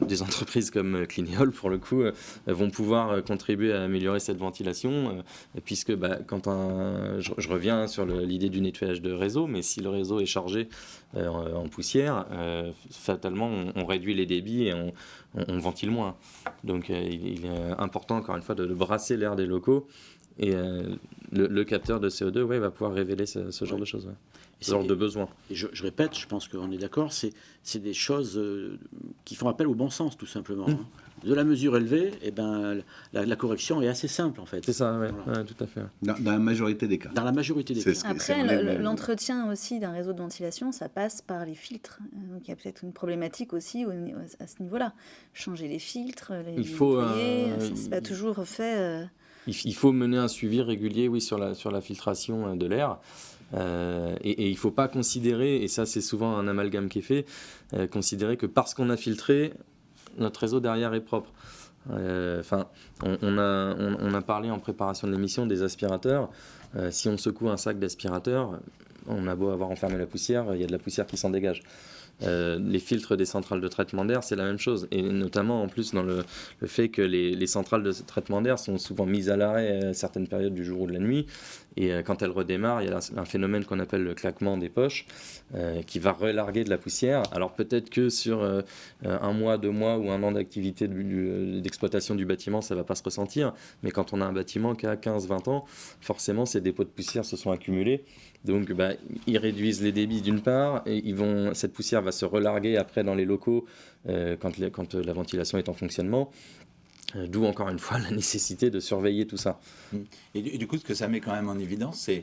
des entreprises comme Clinéol, pour le coup, vont pouvoir contribuer à améliorer cette ventilation, puisque je reviens sur l'idée du nettoyage de réseau, mais si le réseau est chargé en poussière, fatalement, on réduit les débits et on ventile moins. Donc il est important, encore une fois, de brasser l'air des locaux. Et le capteur de CO2 va pouvoir révéler ce genre de choses, ce genre de besoins. Et je répète, je pense qu'on est d'accord, c'est des choses qui font appel au bon sens, tout simplement. De la mesure élevée, la correction est assez simple, en fait. C'est ça, tout à fait. Dans la majorité des cas. Dans la majorité des cas. Après, l'entretien aussi d'un réseau de ventilation, ça passe par les filtres. Donc il y a peut-être une problématique aussi à ce niveau-là. Changer les filtres, les nettoyer, c'est pas toujours fait... Il faut mener un suivi régulier, sur la filtration de l'air. Et il ne faut pas considérer, et ça c'est souvent un amalgame qui est fait, considérer que parce qu'on a filtré, notre réseau derrière est propre. On a parlé en préparation de l'émission des aspirateurs. Si on secoue un sac d'aspirateur, on a beau avoir enfermé la poussière, il y a de la poussière qui s'en dégage. Les filtres des centrales de traitement d'air, c'est la même chose. Et notamment, en plus, dans le fait que les centrales de traitement d'air sont souvent mises à l'arrêt à certaines périodes du jour ou de la nuit. Et quand elles redémarrent, il y a un phénomène qu'on appelle le claquement des poches qui va relarguer de la poussière. Alors peut-être que sur 1 mois, 2 mois ou 1 an d'activité d'exploitation du bâtiment, ça ne va pas se ressentir. Mais quand on a un bâtiment qui a 15-20 ans, forcément, ces dépôts de poussière se sont accumulés. Donc ils réduisent les débits d'une part, et cette poussière va se relarguer après dans les locaux quand la ventilation est en fonctionnement. D'où encore une fois la nécessité de surveiller tout ça. Et du coup, ce que ça met quand même en évidence, c'est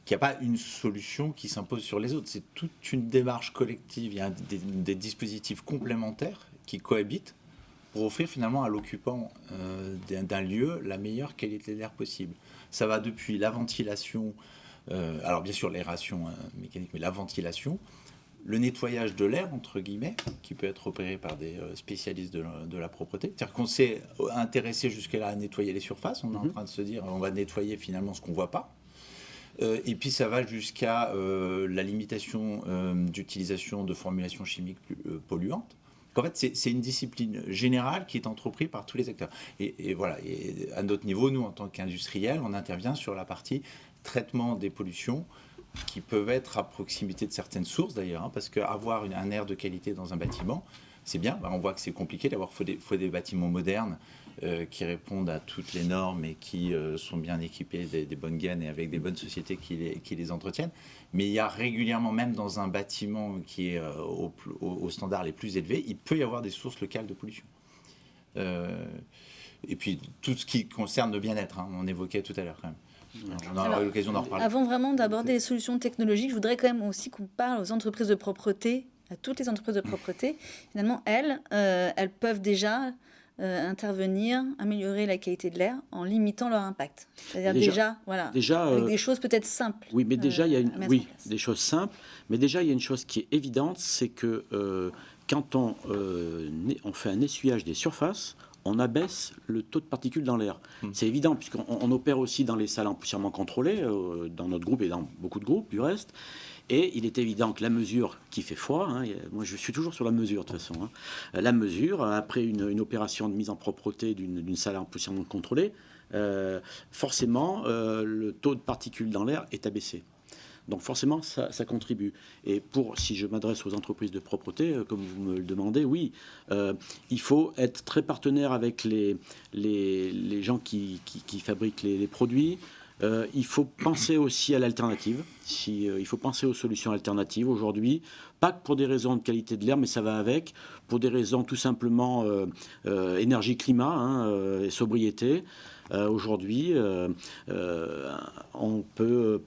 qu'il n'y a pas une solution qui s'impose sur les autres. C'est toute une démarche collective. Il y a des dispositifs complémentaires qui cohabitent pour offrir finalement à l'occupant d'un lieu la meilleure qualité d'air possible. Ça va depuis la ventilation, alors bien sûr l'aération mécanique, mais la ventilation, le nettoyage de l'air, entre guillemets, qui peut être opéré par des spécialistes de la propreté. C'est-à-dire qu'on s'est intéressé jusque-là à nettoyer les surfaces. On est en train de se dire, on va nettoyer finalement ce qu'on ne voit pas. Et puis ça va jusqu'à la limitation d'utilisation de formulations chimiques polluantes. En fait, c'est une discipline générale qui est entreprise par tous les acteurs. Et voilà, et à notre niveau, nous, en tant qu'industriels, on intervient sur la partie traitement des pollutions qui peuvent être à proximité de certaines sources d'ailleurs, parce qu'avoir un air de qualité dans un bâtiment, c'est bien. On voit que c'est compliqué d'avoir faut des bâtiments modernes qui répondent à toutes les normes et qui sont bien équipés des bonnes gaines et avec des bonnes sociétés qui les entretiennent. Mais il y a régulièrement, même dans un bâtiment qui est aux standards les plus élevés, il peut y avoir des sources locales de pollution. Et puis tout ce qui concerne le bien-être, on évoquait tout à l'heure quand même. On aura l'occasion d'en reparler. Avant vraiment d'aborder les solutions technologiques, je voudrais quand même aussi qu'on parle aux entreprises de propreté, à toutes les entreprises de propreté. Finalement, elles peuvent déjà intervenir, améliorer la qualité de l'air en limitant leur impact. C'est-à-dire déjà avec des choses peut-être simples. Oui, mais déjà, il y a des choses simples. Mais déjà, il y a une chose qui est évidente, c'est que quand on fait un essuyage des surfaces, on abaisse le taux de particules dans l'air. C'est évident, puisqu'on opère aussi dans les salles empoussièrement contrôlées, dans notre groupe et dans beaucoup de groupes du reste. Et il est évident que la mesure qui fait froid, moi je suis toujours sur la mesure de toute façon, la mesure, après une opération de mise en propreté d'une salle empoussièrement contrôlée, forcément le taux de particules dans l'air est abaissé. Donc forcément, ça contribue. Et si je m'adresse aux entreprises de propreté, comme vous me le demandez, oui, il faut être très partenaire avec les gens qui fabriquent les produits. Il faut penser aussi à l'alternative. Il faut penser aux solutions alternatives aujourd'hui, pas que pour des raisons de qualité de l'air, mais ça va avec, pour des raisons tout simplement énergie-climat et sobriété. Aujourd'hui, on peut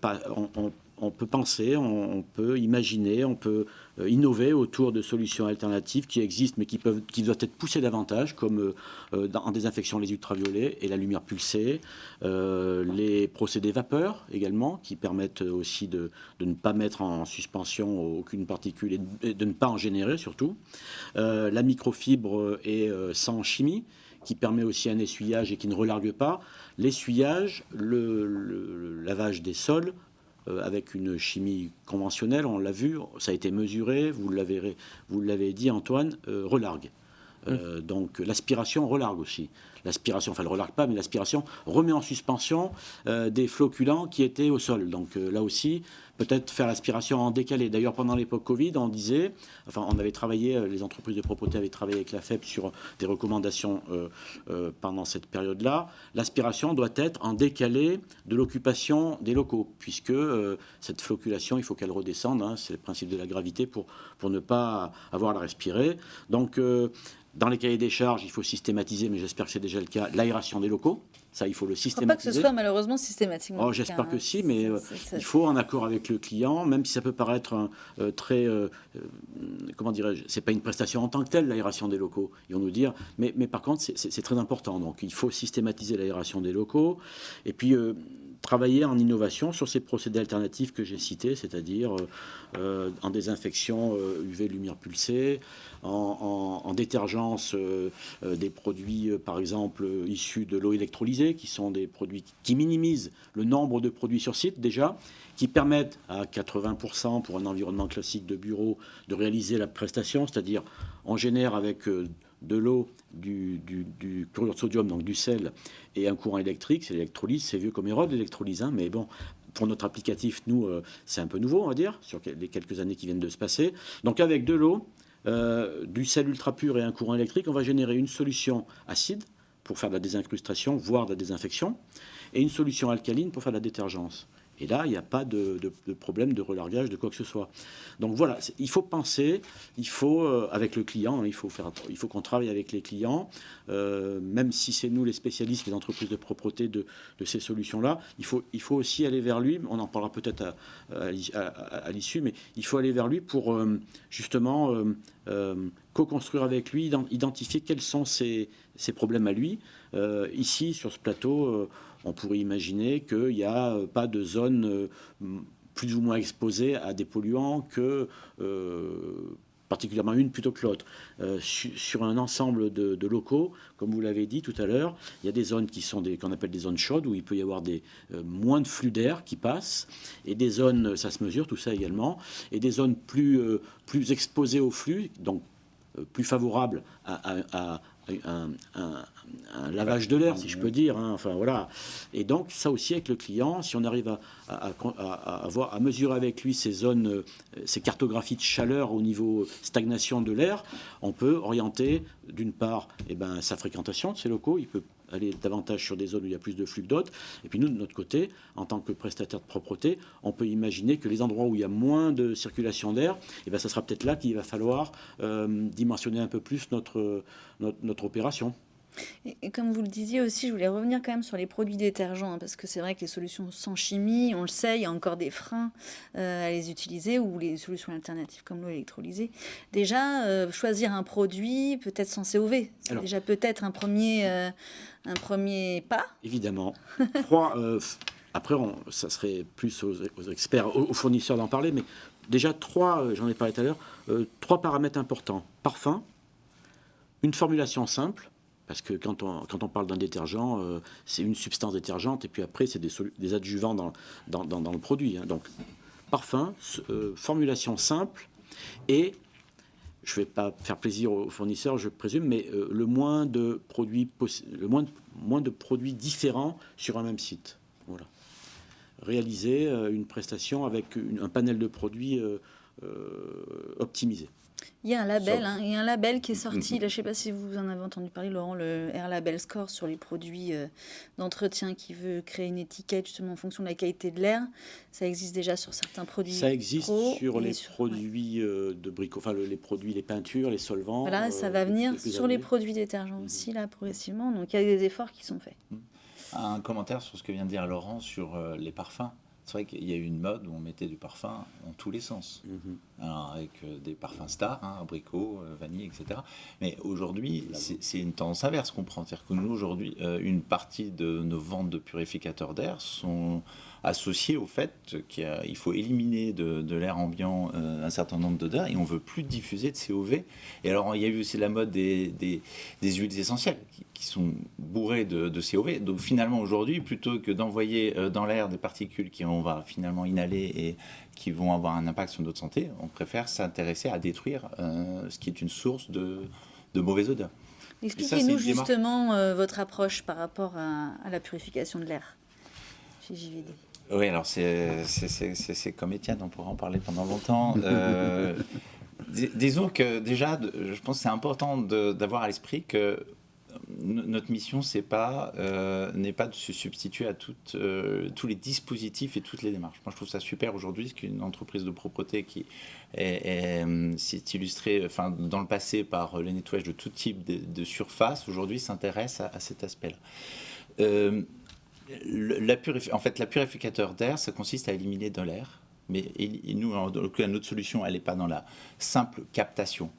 penser, on peut imaginer, on peut innover autour de solutions alternatives qui existent mais qui doivent être poussées davantage, comme en désinfection les ultraviolets et la lumière pulsée, les procédés vapeur également, qui permettent aussi de ne pas mettre en suspension aucune particule et de ne pas en générer surtout, la microfibre et sans chimie, qui permet aussi un essuyage et qui ne relargue pas, l'essuyage, le lavage des sols, avec une chimie conventionnelle, on l'a vu, ça a été mesuré, vous l'avez dit Antoine, relargue. Donc l'aspiration relargue aussi. L'aspiration, enfin elle ne relargue pas, mais l'aspiration remet en suspension des flocculants qui étaient au sol. Donc là aussi, peut-être faire l'aspiration en décalé. D'ailleurs, pendant l'époque Covid, on avait travaillé, les entreprises de propreté avaient travaillé avec la FEP sur des recommandations pendant cette période-là. L'aspiration doit être en décalé de l'occupation des locaux, puisque cette flocculation, il faut qu'elle redescende. C'est le principe de la gravité pour ne pas avoir à la respirer. Donc, dans les cahiers des charges, il faut systématiser, mais j'espère que c'est déjà le cas, l'aération des locaux. Ça, il faut le systématiser. Je ne crois pas que ce soit malheureusement systématiquement. J'espère que si, mais il faut en accord avec le client, même si ça peut paraître très... comment dirais-je, c'est pas une prestation en tant que telle, l'aération des locaux, ils vont nous dire. Mais par contre, c'est très important. Donc, il faut systématiser l'aération des locaux. Et puis... travailler en innovation sur ces procédés alternatifs que j'ai cités, c'est-à-dire en désinfection UV lumière pulsée, en détergence des produits, par exemple, issus de l'eau électrolysée, qui sont des produits qui minimisent le nombre de produits sur site déjà, qui permettent à 80% pour un environnement classique de bureau de réaliser la prestation, c'est-à-dire on génère avec de l'eau, du chlorure de sodium, donc du sel, et un courant électrique, c'est l'électrolyse, c'est vieux comme Hérode l'électrolyse, mais bon, pour notre applicatif, nous, c'est un peu nouveau, on va dire, sur les quelques années qui viennent de se passer. Donc avec de l'eau, du sel ultra pur et un courant électrique, on va générer une solution acide pour faire de la désincrustation, voire de la désinfection, et une solution alcaline pour faire de la détergence. Et là, il n'y a pas de problème de relargage, de quoi que ce soit. Donc voilà, il faut penser, avec le client, il faut qu'on travaille avec les clients, même si c'est nous les spécialistes, les entreprises de propreté de ces solutions-là, il faut aussi aller vers lui, on en parlera peut-être à l'issue, mais il faut aller vers lui pour justement co-construire avec lui, identifier quels sont ses problèmes à lui. Ici, sur ce plateau, on pourrait imaginer qu'il n'y a pas de zone plus ou moins exposée à des polluants que particulièrement une plutôt que l'autre. Sur un ensemble de locaux, comme vous l'avez dit tout à l'heure, il y a des zones qu'on appelle des zones chaudes, où il peut y avoir moins de flux d'air qui passe, et des zones, ça se mesure tout ça également, et des zones plus exposées au flux, donc plus favorables à un lavage de l'air, si je peux dire. Enfin voilà. Et donc ça aussi avec le client, si on arrive à mesurer avec lui ces zones, ces cartographies de chaleur au niveau stagnation de l'air, on peut orienter d'une part sa fréquentation de ces locaux. Il peut aller davantage sur des zones où il y a plus de flux que d'autres. Et puis nous, de notre côté, en tant que prestataire de propreté, on peut imaginer que les endroits où il y a moins de circulation d'air, ça sera peut-être là qu'il va falloir dimensionner un peu plus notre opération. Et comme vous le disiez aussi, je voulais revenir quand même sur les produits détergents, hein, parce que c'est vrai que les solutions sans chimie, on le sait, il y a encore des freins à les utiliser, ou les solutions alternatives comme l'eau électrolysée. Déjà, choisir un produit peut-être sans COV, c'est Alors, déjà peut-être un premier pas. Évidemment. Après, ça serait plus aux experts, aux fournisseurs d'en parler, mais déjà j'en ai parlé tout à l'heure, 3 paramètres importants. Parfum, une formulation simple, parce que quand on parle d'un détergent, c'est une substance détergente, et puis après, c'est des adjuvants dans le produit. Hein. Donc, parfum, formulation simple, et je ne vais pas faire plaisir aux fournisseurs, je présume, mais le moins de produits différents sur un même site. Voilà. Réaliser une prestation avec un panel de produits optimisé. Il y a un label, qui est sorti, là, je ne sais pas si vous en avez entendu parler, Laurent, le Air Label Score sur les produits d'entretien qui veut créer une étiquette justement en fonction de la qualité de l'air. Ça existe déjà sur certains produits. Ça existe sur les produits de brico, enfin les produits, les peintures, les solvants. Voilà, ça va venir sur les produits détergents aussi, là, progressivement. Donc il y a des efforts qui sont faits. Un commentaire sur ce que vient de dire Laurent sur les parfums. C'est vrai qu'il y a eu une mode où on mettait du parfum en tous les sens. Alors avec des parfums stars, abricot, vanille, etc. Mais aujourd'hui, c'est une tendance inverse qu'on prend. C'est-à-dire que nous, aujourd'hui, une partie de nos ventes de purificateurs d'air sont associées au fait qu'il faut éliminer de l'air ambiant un certain nombre d'odeurs et on ne veut plus diffuser de COV. Et alors, il y a eu aussi la mode des huiles essentielles qui sont bourrées de COV. Donc finalement, aujourd'hui, plutôt que d'envoyer dans l'air des particules qu'on va finalement inhaler et qui vont avoir un impact sur notre santé, on préfère s'intéresser à détruire ce qui est une source de mauvaises odeurs. Expliquez-nous justement votre approche par rapport à la purification de l'air chez JVD. Oui, alors c'est comme Étienne, on pourra en parler pendant longtemps. Disons que déjà, je pense que c'est important d'avoir à l'esprit que notre mission, n'est pas de se substituer à tous les dispositifs et toutes les démarches. Moi, je trouve ça super aujourd'hui, parce qu'une entreprise de propreté qui s'est illustrée dans le passé par le nettoyage de tout type de surface, aujourd'hui s'intéresse à cet aspect-là. La purificateur d'air, ça consiste à éliminer de l'air, mais nous, notre solution, elle n'est pas dans la simple captation.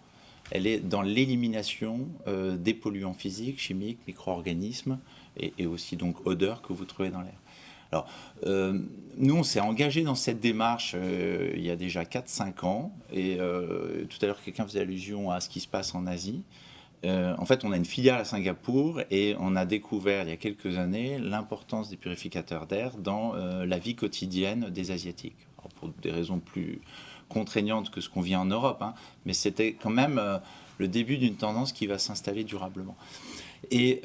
Elle est dans l'élimination des polluants physiques, chimiques, micro-organismes et aussi donc odeurs que vous trouvez dans l'air. Alors, nous, on s'est engagé dans cette démarche il y a déjà 4-5 ans. Et tout à l'heure, quelqu'un faisait allusion à ce qui se passe en Asie. En fait, on a une filiale à Singapour et on a découvert il y a quelques années l'importance des purificateurs d'air dans la vie quotidienne des Asiatiques. Alors, pour des raisons plus contraignante que ce qu'on vit en Europe, mais c'était quand même le début d'une tendance qui va s'installer durablement. Et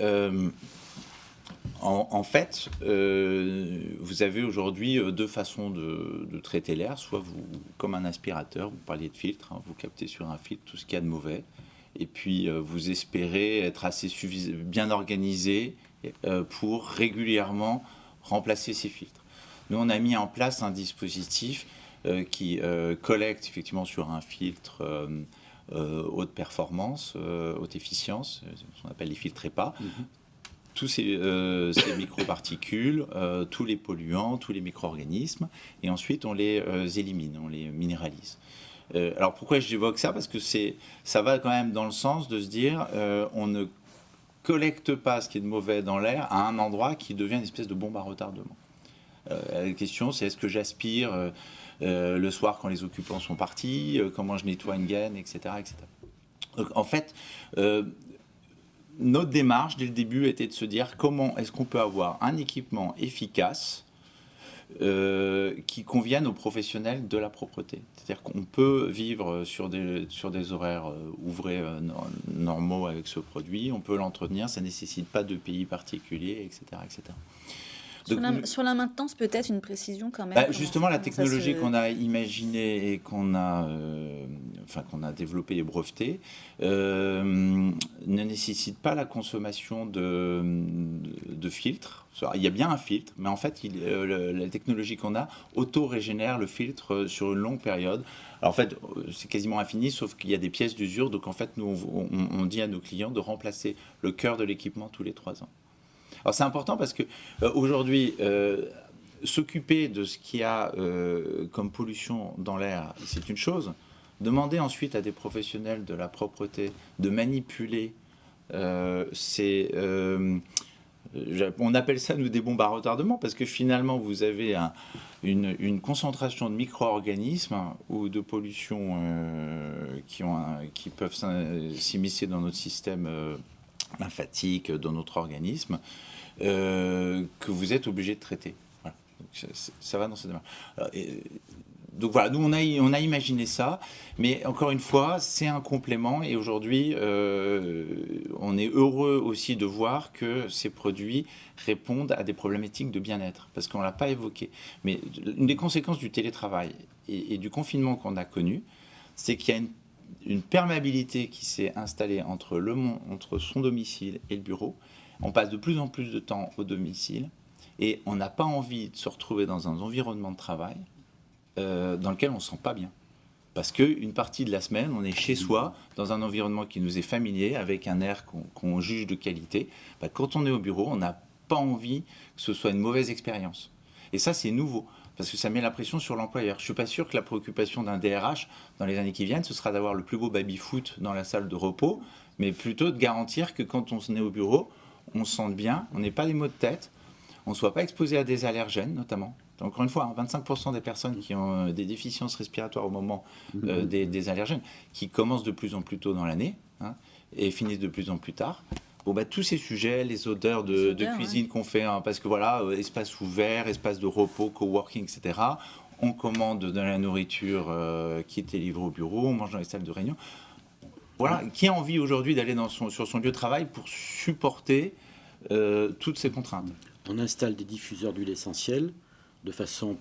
en fait, vous avez aujourd'hui 2 façons de traiter l'air. Soit comme un aspirateur, vous parliez de filtre, vous captez sur un filtre tout ce qu'il y a de mauvais, et puis vous espérez être assez bien organisé pour régulièrement remplacer ces filtres. Nous, on a mis en place un dispositif qui collecte effectivement sur un filtre haute performance, haute efficience, ce qu'on appelle les filtres EPA, tous ces microparticules, tous les polluants, tous les micro-organismes, et ensuite on les élimine, on les minéralise. Alors pourquoi j'évoque ça ? Parce que ça va quand même dans le sens de se dire on ne collecte pas ce qui est de mauvais dans l'air à un endroit qui devient une espèce de bombe à retardement. La question, c'est est-ce que j'aspire le soir quand les occupants sont partis, comment je nettoie une gaine, etc. etc. Donc, en fait, notre démarche dès le début était de se dire comment est-ce qu'on peut avoir un équipement efficace qui convienne aux professionnels de la propreté. C'est-à-dire qu'on peut vivre sur des horaires ouvrés normaux avec ce produit, on peut l'entretenir, ça ne nécessite pas de pays particuliers, etc. etc. Sur la maintenance, peut-être une précision quand même. Justement, la technologie qu'on a imaginée et qu'on a développée et brevetée ne nécessite pas la consommation de filtres. Il y a bien un filtre, mais en fait, la technologie qu'on a auto-régénère le filtre sur une longue période. Alors en fait, c'est quasiment infini, sauf qu'il y a des pièces d'usure. Donc en fait, nous, on dit à nos clients de remplacer le cœur de l'équipement tous les 3 ans. Alors c'est important parce que aujourd'hui, s'occuper de ce qu'il y a comme pollution dans l'air, c'est une chose. Demander ensuite à des professionnels de la propreté de manipuler, on appelle ça, nous, des bombes à retardement, parce que finalement, vous avez une concentration de micro-organismes ou de pollution qui peuvent s'immiscer dans notre système lymphatique, dans notre organisme, que vous êtes obligé de traiter. Voilà. Donc, ça va dans cette démarche. Donc voilà, nous on a imaginé ça, mais encore une fois, c'est un complément et aujourd'hui, on est heureux aussi de voir que ces produits répondent à des problématiques de bien-être, parce qu'on ne l'a pas évoqué. Mais une des conséquences du télétravail et du confinement qu'on a connu, c'est qu'il y a une perméabilité qui s'est installée entre son domicile et le bureau. On passe de plus en plus de temps au domicile et on n'a pas envie de se retrouver dans un environnement de travail dans lequel on ne se sent pas bien. Parce qu'une partie de la semaine, on est chez soi, dans un environnement qui nous est familier, avec un air qu'on juge de qualité. Quand on est au bureau, on n'a pas envie que ce soit une mauvaise expérience. Et ça, c'est nouveau, parce que ça met la pression sur l'employeur. Je ne suis pas sûr que la préoccupation d'un DRH, dans les années qui viennent, ce sera d'avoir le plus beau baby-foot dans la salle de repos, mais plutôt de garantir que quand on est au bureau, on se sente bien, on n'ait pas des maux de tête, on ne soit pas exposé à des allergènes, notamment. Encore une fois, 25% des personnes qui ont des déficiences respiratoires au moment des allergènes, qui commencent de plus en plus tôt dans l'année et finissent de plus en plus tard. Tous ces sujets, les odeurs de cuisine qu'on fait, parce que voilà, espace ouvert, espace de repos, coworking, etc. On commande de la nourriture qui était livrée au bureau, on mange dans les salles de réunion. Voilà, qui a envie aujourd'hui d'aller sur son lieu de travail pour supporter toutes ces contraintes? On installe des diffuseurs d'huile essentielle de façon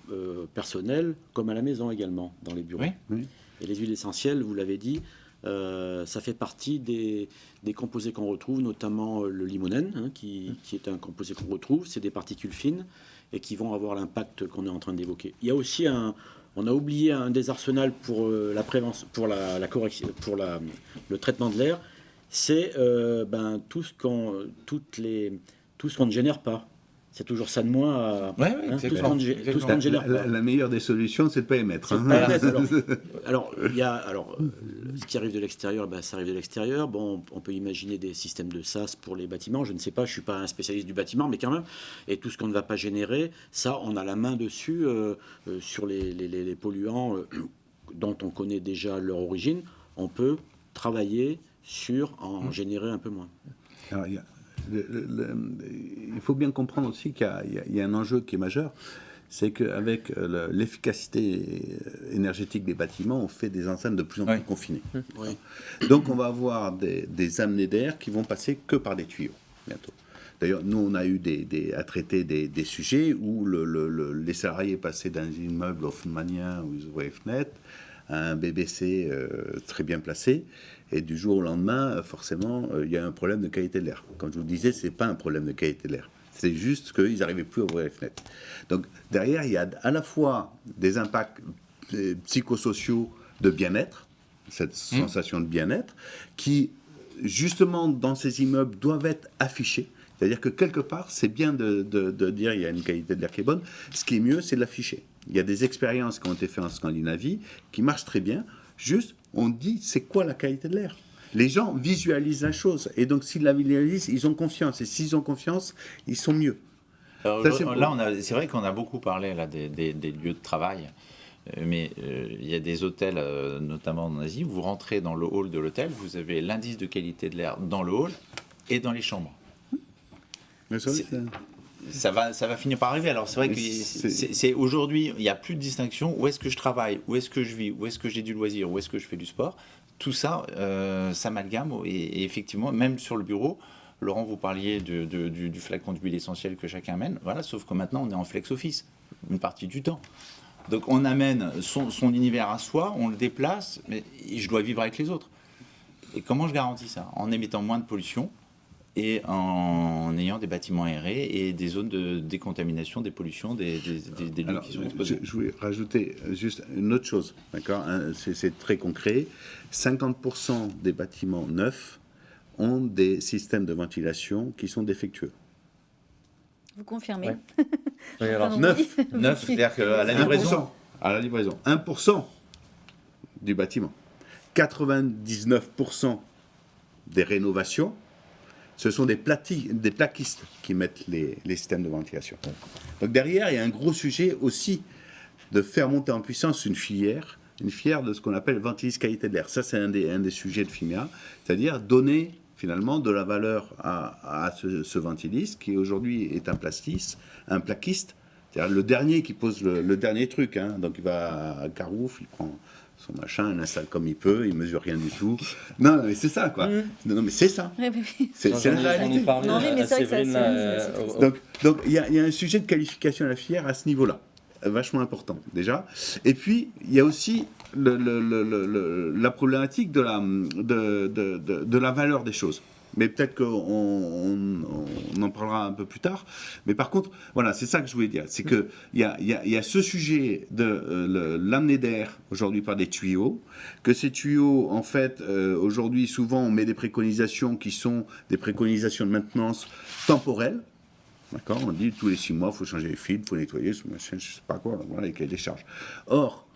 personnelle, comme à la maison également, dans les bureaux. Oui. Et les huiles essentielles, vous l'avez dit, ça fait partie des composés qu'on retrouve, notamment le limonène, qui est un composé qu'on retrouve. C'est des particules fines et qui vont avoir l'impact qu'on est en train d'évoquer. Il y a aussi on a oublié un des arsenals pour la prévention, pour la correction, pour le traitement de l'air. C'est tout ce qu'on ne génère pas. C'est toujours ça de moins. Tout ce qu'on ne génère pas. La meilleure des solutions, c'est de ne pas émettre. Ce qui arrive de l'extérieur, ça arrive de l'extérieur. Bon, on peut imaginer des systèmes de SAS pour les bâtiments. Je ne sais pas, je ne suis pas un spécialiste du bâtiment, mais quand même. Et tout ce qu'on ne va pas générer, ça, on a la main dessus sur les polluants dont on connaît déjà leur origine. On peut travailler sur en générer un peu moins. Alors, il faut bien comprendre aussi qu'il y a un enjeu qui est majeur, c'est qu'avec l'efficacité énergétique des bâtiments, on fait des enceintes de plus en plus confinées. Oui. Donc on va avoir des amenées d'air qui vont passer que par des tuyaux bientôt. D'ailleurs, nous, on a eu à traiter des sujets où les salariés passaient d'un immeuble haussmannien où ils ouvraient les fenêtres à un BBC très bien placé. Et du jour au lendemain, forcément, il y a un problème de qualité de l'air. Comme je vous le disais, ce n'est pas un problème de qualité de l'air. C'est juste qu'ils n'arrivaient plus à ouvrir les fenêtres. Donc derrière, il y a à la fois des impacts psychosociaux de bien-être, cette sensation de bien-être, qui, justement, dans ces immeubles, doivent être affichés. C'est-à-dire que quelque part, c'est bien de dire qu'il y a une qualité de l'air qui est bonne. Ce qui est mieux, c'est de l'afficher. Il y a des expériences qui ont été faites en Scandinavie qui marchent très bien. Juste, on dit c'est quoi la qualité de l'air. Les gens visualisent la chose. Et donc, s'ils la visualisent, ils ont confiance. Et s'ils ont confiance, ils sont mieux. Alors, c'est vrai qu'on a beaucoup parlé là, des lieux de travail. Mais il y a des hôtels, notamment en Asie, où vous rentrez dans le hall de l'hôtel, vous avez l'indice de qualité de l'air dans le hall et dans les chambres. Mais ça va finir par arriver. Alors c'est vrai que c'est aujourd'hui, il n'y a plus de distinction. Où est-ce que je travaille? Où est-ce que je vis? Où est-ce que j'ai du loisir? Où est-ce que je fais du sport? Tout ça s'amalgame et effectivement, même sur le bureau, Laurent, vous parliez du flacon d'huile essentielle que chacun amène. Voilà, sauf que maintenant, on est en flex office, une partie du temps. Donc, on amène son univers à soi, on le déplace, mais je dois vivre avec les autres. Et comment je garantis ça? En émettant moins de pollution et en ayant des bâtiments aérés et des zones de décontamination des pollutions des lieux Alors, qui sont exposés. je voulais rajouter juste une autre chose, d'accord, hein, c'est très concret. 50% des bâtiments neufs ont des systèmes de ventilation qui sont défectueux. Vous confirmez? Ouais. Oui, alors, Pardon, Neuf. oui. Neuf, c'est-à-dire qu'à la livraison. 1%. À la livraison. 1% du bâtiment. 99% des rénovations, ce sont des plaquistes qui mettent les systèmes de ventilation. Donc derrière, il y a un gros sujet aussi de faire monter en puissance une filière de ce qu'on appelle ventilis qualité de l'air. Ça, c'est un des sujets de FIMEA, c'est-à-dire donner finalement de la valeur à ce ventilis qui aujourd'hui est un plaquiste, c'est-à-dire le dernier qui pose le dernier truc. Hein. Donc il va à Carouf, il prend son machin, il l'installe comme il peut, il mesure rien du tout. Non, mais c'est ça, quoi. Non, mais c'est ça. Oui, oui, oui. C'est la réalité. Non, mais c'est vrai que ça, Séverine, c'est Donc il y a un sujet de qualification à la filière à ce niveau-là, vachement important déjà. Et puis il y a aussi la problématique de la valeur des choses. Mais peut-être qu'on en parlera un peu plus tard. Mais par contre, voilà, c'est ça que je voulais dire. C'est qu'il y a ce sujet de l'amener d'air aujourd'hui par des tuyaux, que ces tuyaux, en fait, aujourd'hui, souvent, on met des préconisations qui sont des préconisations de maintenance temporelles. D'accord? On dit tous les 6 mois, il faut changer les fils, il faut nettoyer, ce machin, je ne sais pas quoi, voilà, les cahiers des charges. Or,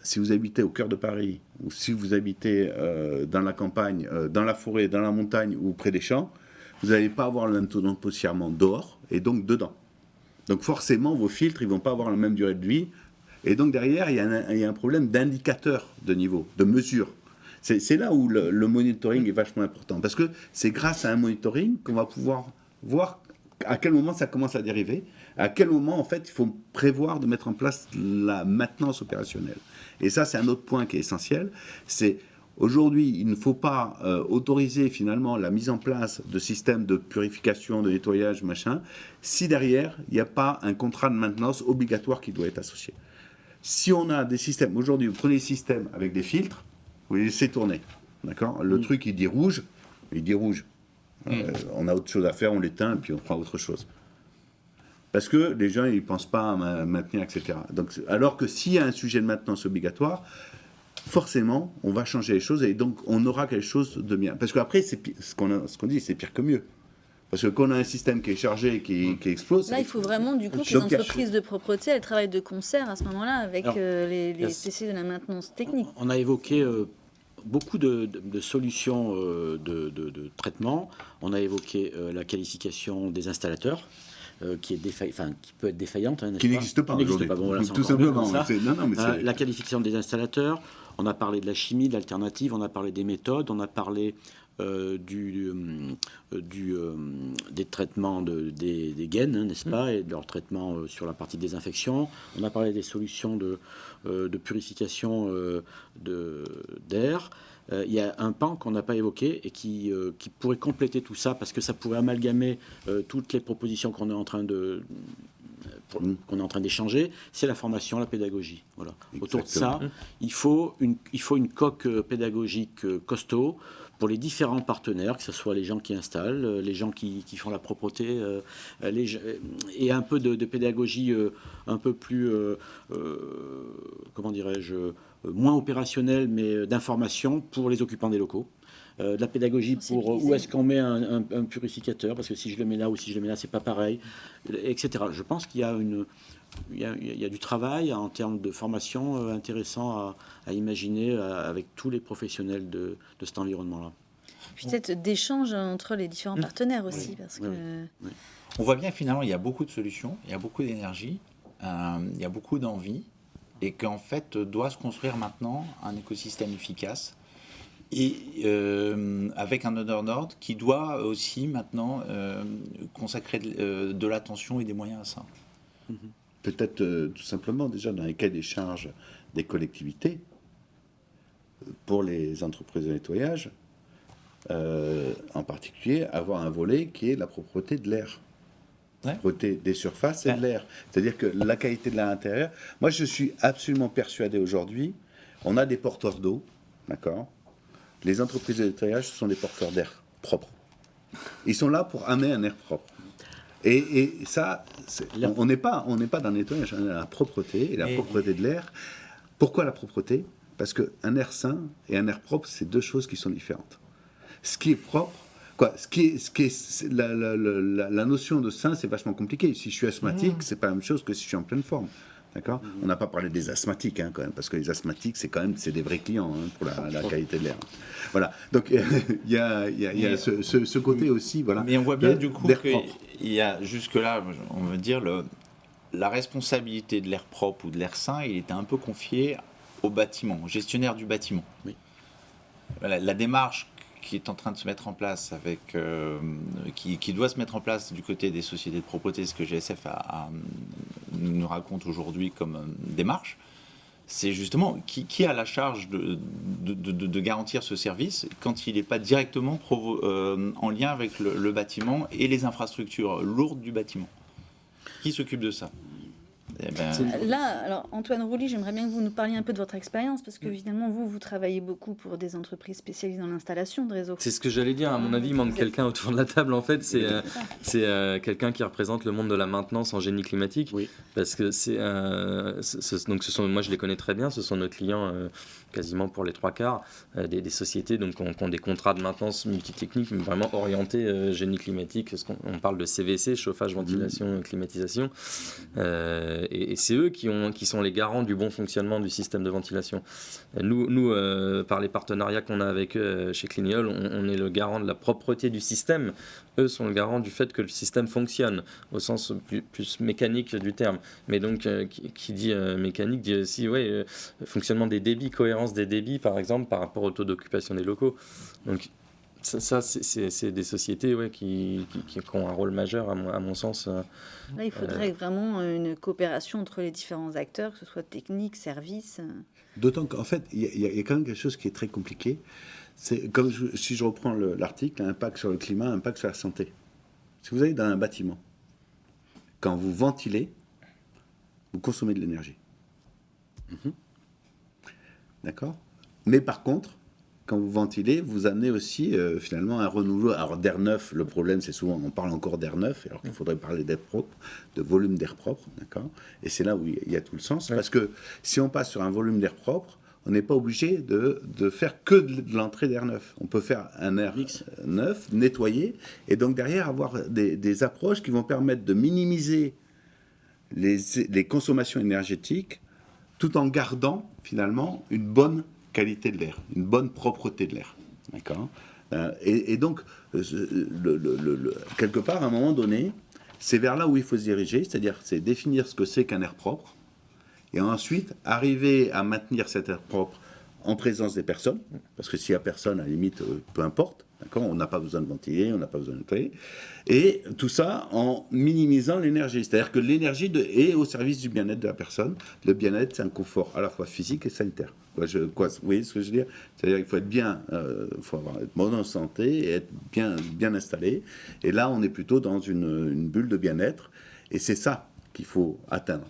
si vous habitez au cœur de Paris, ou si vous habitez dans la campagne, dans la forêt, dans la montagne ou près des champs, vous n'allez pas avoir le même taux d'empoussièrement dehors et donc dedans. Donc forcément, vos filtres, ils ne vont pas avoir la même durée de vie. Et donc derrière, il y a un problème d'indicateur de niveau, de mesure. C'est là où le monitoring est vachement important. Parce que c'est grâce à un monitoring qu'on va pouvoir voir à quel moment ça commence à dériver, à quel moment, en fait, il faut prévoir de mettre en place la maintenance opérationnelle. Et ça, c'est un autre point qui est essentiel. C'est aujourd'hui, il ne faut pas autoriser finalement la mise en place de systèmes de purification, de nettoyage, machin, si derrière, il n'y a pas un contrat de maintenance obligatoire qui doit être associé. Si on a des systèmes, aujourd'hui, vous prenez des systèmes avec des filtres, vous les laissez tourner. D'accord ? Le truc, il dit rouge, il dit rouge. On a autre chose à faire, on l'éteint, et puis on prend autre chose. Parce que les gens, ils ne pensent pas à maintenir, etc. Donc, alors que s'il y a un sujet de maintenance obligatoire, forcément, on va changer les choses, et donc on aura quelque chose de bien. Parce qu'après, ce qu'on dit, c'est pire que mieux. Parce que quand on a un système qui est chargé, qui explose... Là, il faut vraiment, du coup, que les entreprises de propreté, elles travaillent de concert à ce moment-là avec les spécialistes de la maintenance technique. On a évoqué beaucoup de solutions de traitement. On a évoqué la qualification des installateurs, qui peut être défaillante. Hein, qui n'existe pas aujourd'hui. Bon, voilà, tout simplement. La qualification des installateurs, on a parlé de la chimie, de l'alternative, on a parlé des méthodes, on a parlé des traitements des gaines, hein, n'est-ce pas, et de leur traitement sur la partie désinfection. On a parlé des solutions de purification d'air. Il y a un pan qu'on n'a pas évoqué et qui pourrait compléter tout ça, parce que ça pourrait amalgamer toutes les propositions qu'on est en train d'échanger, c'est la formation, la pédagogie. Voilà. Autour de ça, il faut une coque pédagogique costaud pour les différents partenaires, que ce soit les gens qui installent, les gens qui font la propreté, et un peu de pédagogie un peu plus, comment dirais-je, moins opérationnelle, mais d'information pour les occupants des locaux. De la pédagogie pour où est-ce qu'on met un purificateur, parce que si je le mets là ou si je le mets là, c'est pas pareil, etc. Je pense qu'il y a il y a du travail en termes de formation intéressant à imaginer avec tous les professionnels de cet environnement-là. Puis peut-être d'échanges entre les différents partenaires aussi. Parce que... Oui. On voit bien finalement, il y a beaucoup de solutions, il y a beaucoup d'énergie, il y a beaucoup d'envie, et qu'en fait, doit se construire maintenant un écosystème efficace, et avec un honneur d'ordre qui doit aussi maintenant consacrer de l'attention et des moyens à ça. Peut-être tout simplement déjà dans les cahiers des charges des collectivités, pour les entreprises de nettoyage, en particulier avoir un volet qui est la propreté de l'air. La propreté des surfaces et de l'air. C'est-à-dire que la qualité de l'air intérieur, moi je suis absolument persuadé aujourd'hui, on a des porteurs d'eau, d'accord ? Les entreprises de nettoyage sont des porteurs d'air propre. Ils sont là pour amener un air propre. Et ça, on n'est pas dans le nettoyage, on est dans la propreté, et la propreté de l'air. Pourquoi la propreté ? Parce qu'un air sain et un air propre, c'est deux choses qui sont différentes. Ce qui est propre, la notion de sain, c'est vachement compliqué. Si je suis asthmatique, c'est pas la même chose que si je suis en pleine forme. D'accord ? On n'a pas parlé des asthmatiques, quand même, parce que les asthmatiques, c'est des vrais clients pour la qualité de l'air. Voilà. Donc, il y a ce côté aussi. Voilà, mais on voit bien, du coup, qu'il y a jusque-là, on veut dire, la responsabilité de l'air propre ou de l'air sain, il était un peu confié au bâtiment, au gestionnaire du bâtiment. Oui. Voilà, la démarche qui est en train de se mettre en place qui doit se mettre en place du côté des sociétés de propreté, ce que GSF nous raconte aujourd'hui comme démarche, c'est justement qui a la charge de garantir ce service quand il n'est pas directement en lien avec le bâtiment et les infrastructures lourdes du bâtiment. Qui s'occupe de ça ? Là, alors Antoine Rouly, j'aimerais bien que vous nous parliez un peu de votre expérience, parce que finalement, vous travaillez beaucoup pour des entreprises spécialisées dans l'installation de réseaux. C'est ce que j'allais dire, à mon avis, il manque quelqu'un autour de la table, en fait, c'est quelqu'un qui représente le monde de la maintenance en génie climatique, parce que moi je les connais très bien, ce sont nos clients quasiment pour les 3/4, des sociétés donc, qui ont des contrats de maintenance multitechniques, mais vraiment orientés génie climatique, on parle de CVC, chauffage, ventilation, climatisation, et c'est eux qui sont les garants du bon fonctionnement du système de ventilation. Nous par les partenariats qu'on a avec eux chez Clignol, on est le garant de la propreté du système. Eux sont le garant du fait que le système fonctionne, au sens plus mécanique du terme. Mais donc, qui dit mécanique, dit aussi fonctionnement des débits, cohérence des débits, par exemple, par rapport au taux d'occupation des locaux. Donc, ça c'est des sociétés qui ont un rôle majeur, à mon sens. Là, il faudrait vraiment une coopération entre les différents acteurs, que ce soit technique, service. D'autant qu'en fait, il y a quand même quelque chose qui est très compliqué. C'est comme si je reprends l'article, impact sur le climat, impact sur la santé. Si vous allez dans un bâtiment, quand vous ventilez, vous consommez de l'énergie. D'accord ? Mais par contre, quand vous ventilez, vous amenez aussi finalement un renouveau. Alors d'air neuf, le problème c'est souvent on parle encore d'air neuf, alors qu'il faudrait parler d'air propre, de volume d'air propre, d'accord ? Et c'est là où il y a tout le sens, parce que si on passe sur un volume d'air propre, on n'est pas obligé de faire que de l'entrée d'air neuf. On peut faire un air neuf, nettoyé, et donc derrière avoir des approches qui vont permettre de minimiser les consommations énergétiques, tout en gardant finalement une bonne qualité de l'air, une bonne propreté de l'air. D'accord ? Et donc, quelque part, à un moment donné, c'est vers là où il faut se diriger, c'est-à-dire c'est définir ce que c'est qu'un air propre, et ensuite arriver à maintenir cet air propre en présence des personnes, parce que s'il n'y a personne, à la limite, peu importe, d'accord, on n'a pas besoin de ventiler, on n'a pas besoin de nettoyer, et tout ça en minimisant l'énergie, c'est-à-dire que l'énergie est au service du bien-être de la personne. Le bien-être, c'est un confort à la fois physique et sanitaire. Vous voyez ce que je veux dire ? C'est-à-dire qu'il faut être bien, faut être bon en santé et être bien installé, et là, on est plutôt dans une bulle de bien-être, et c'est ça qu'il faut atteindre.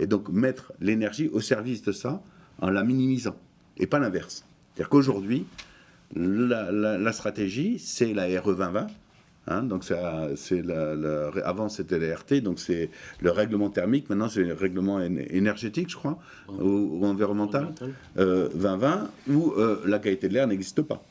Et donc mettre l'énergie au service de ça en la minimisant, et pas l'inverse. C'est-à-dire qu'aujourd'hui, la stratégie, c'est la RE 2020. Donc avant c'était la RT, donc c'est le règlement thermique, maintenant c'est le règlement énergétique, je crois, ou environnemental, 2020, où la qualité de l'air n'existe pas.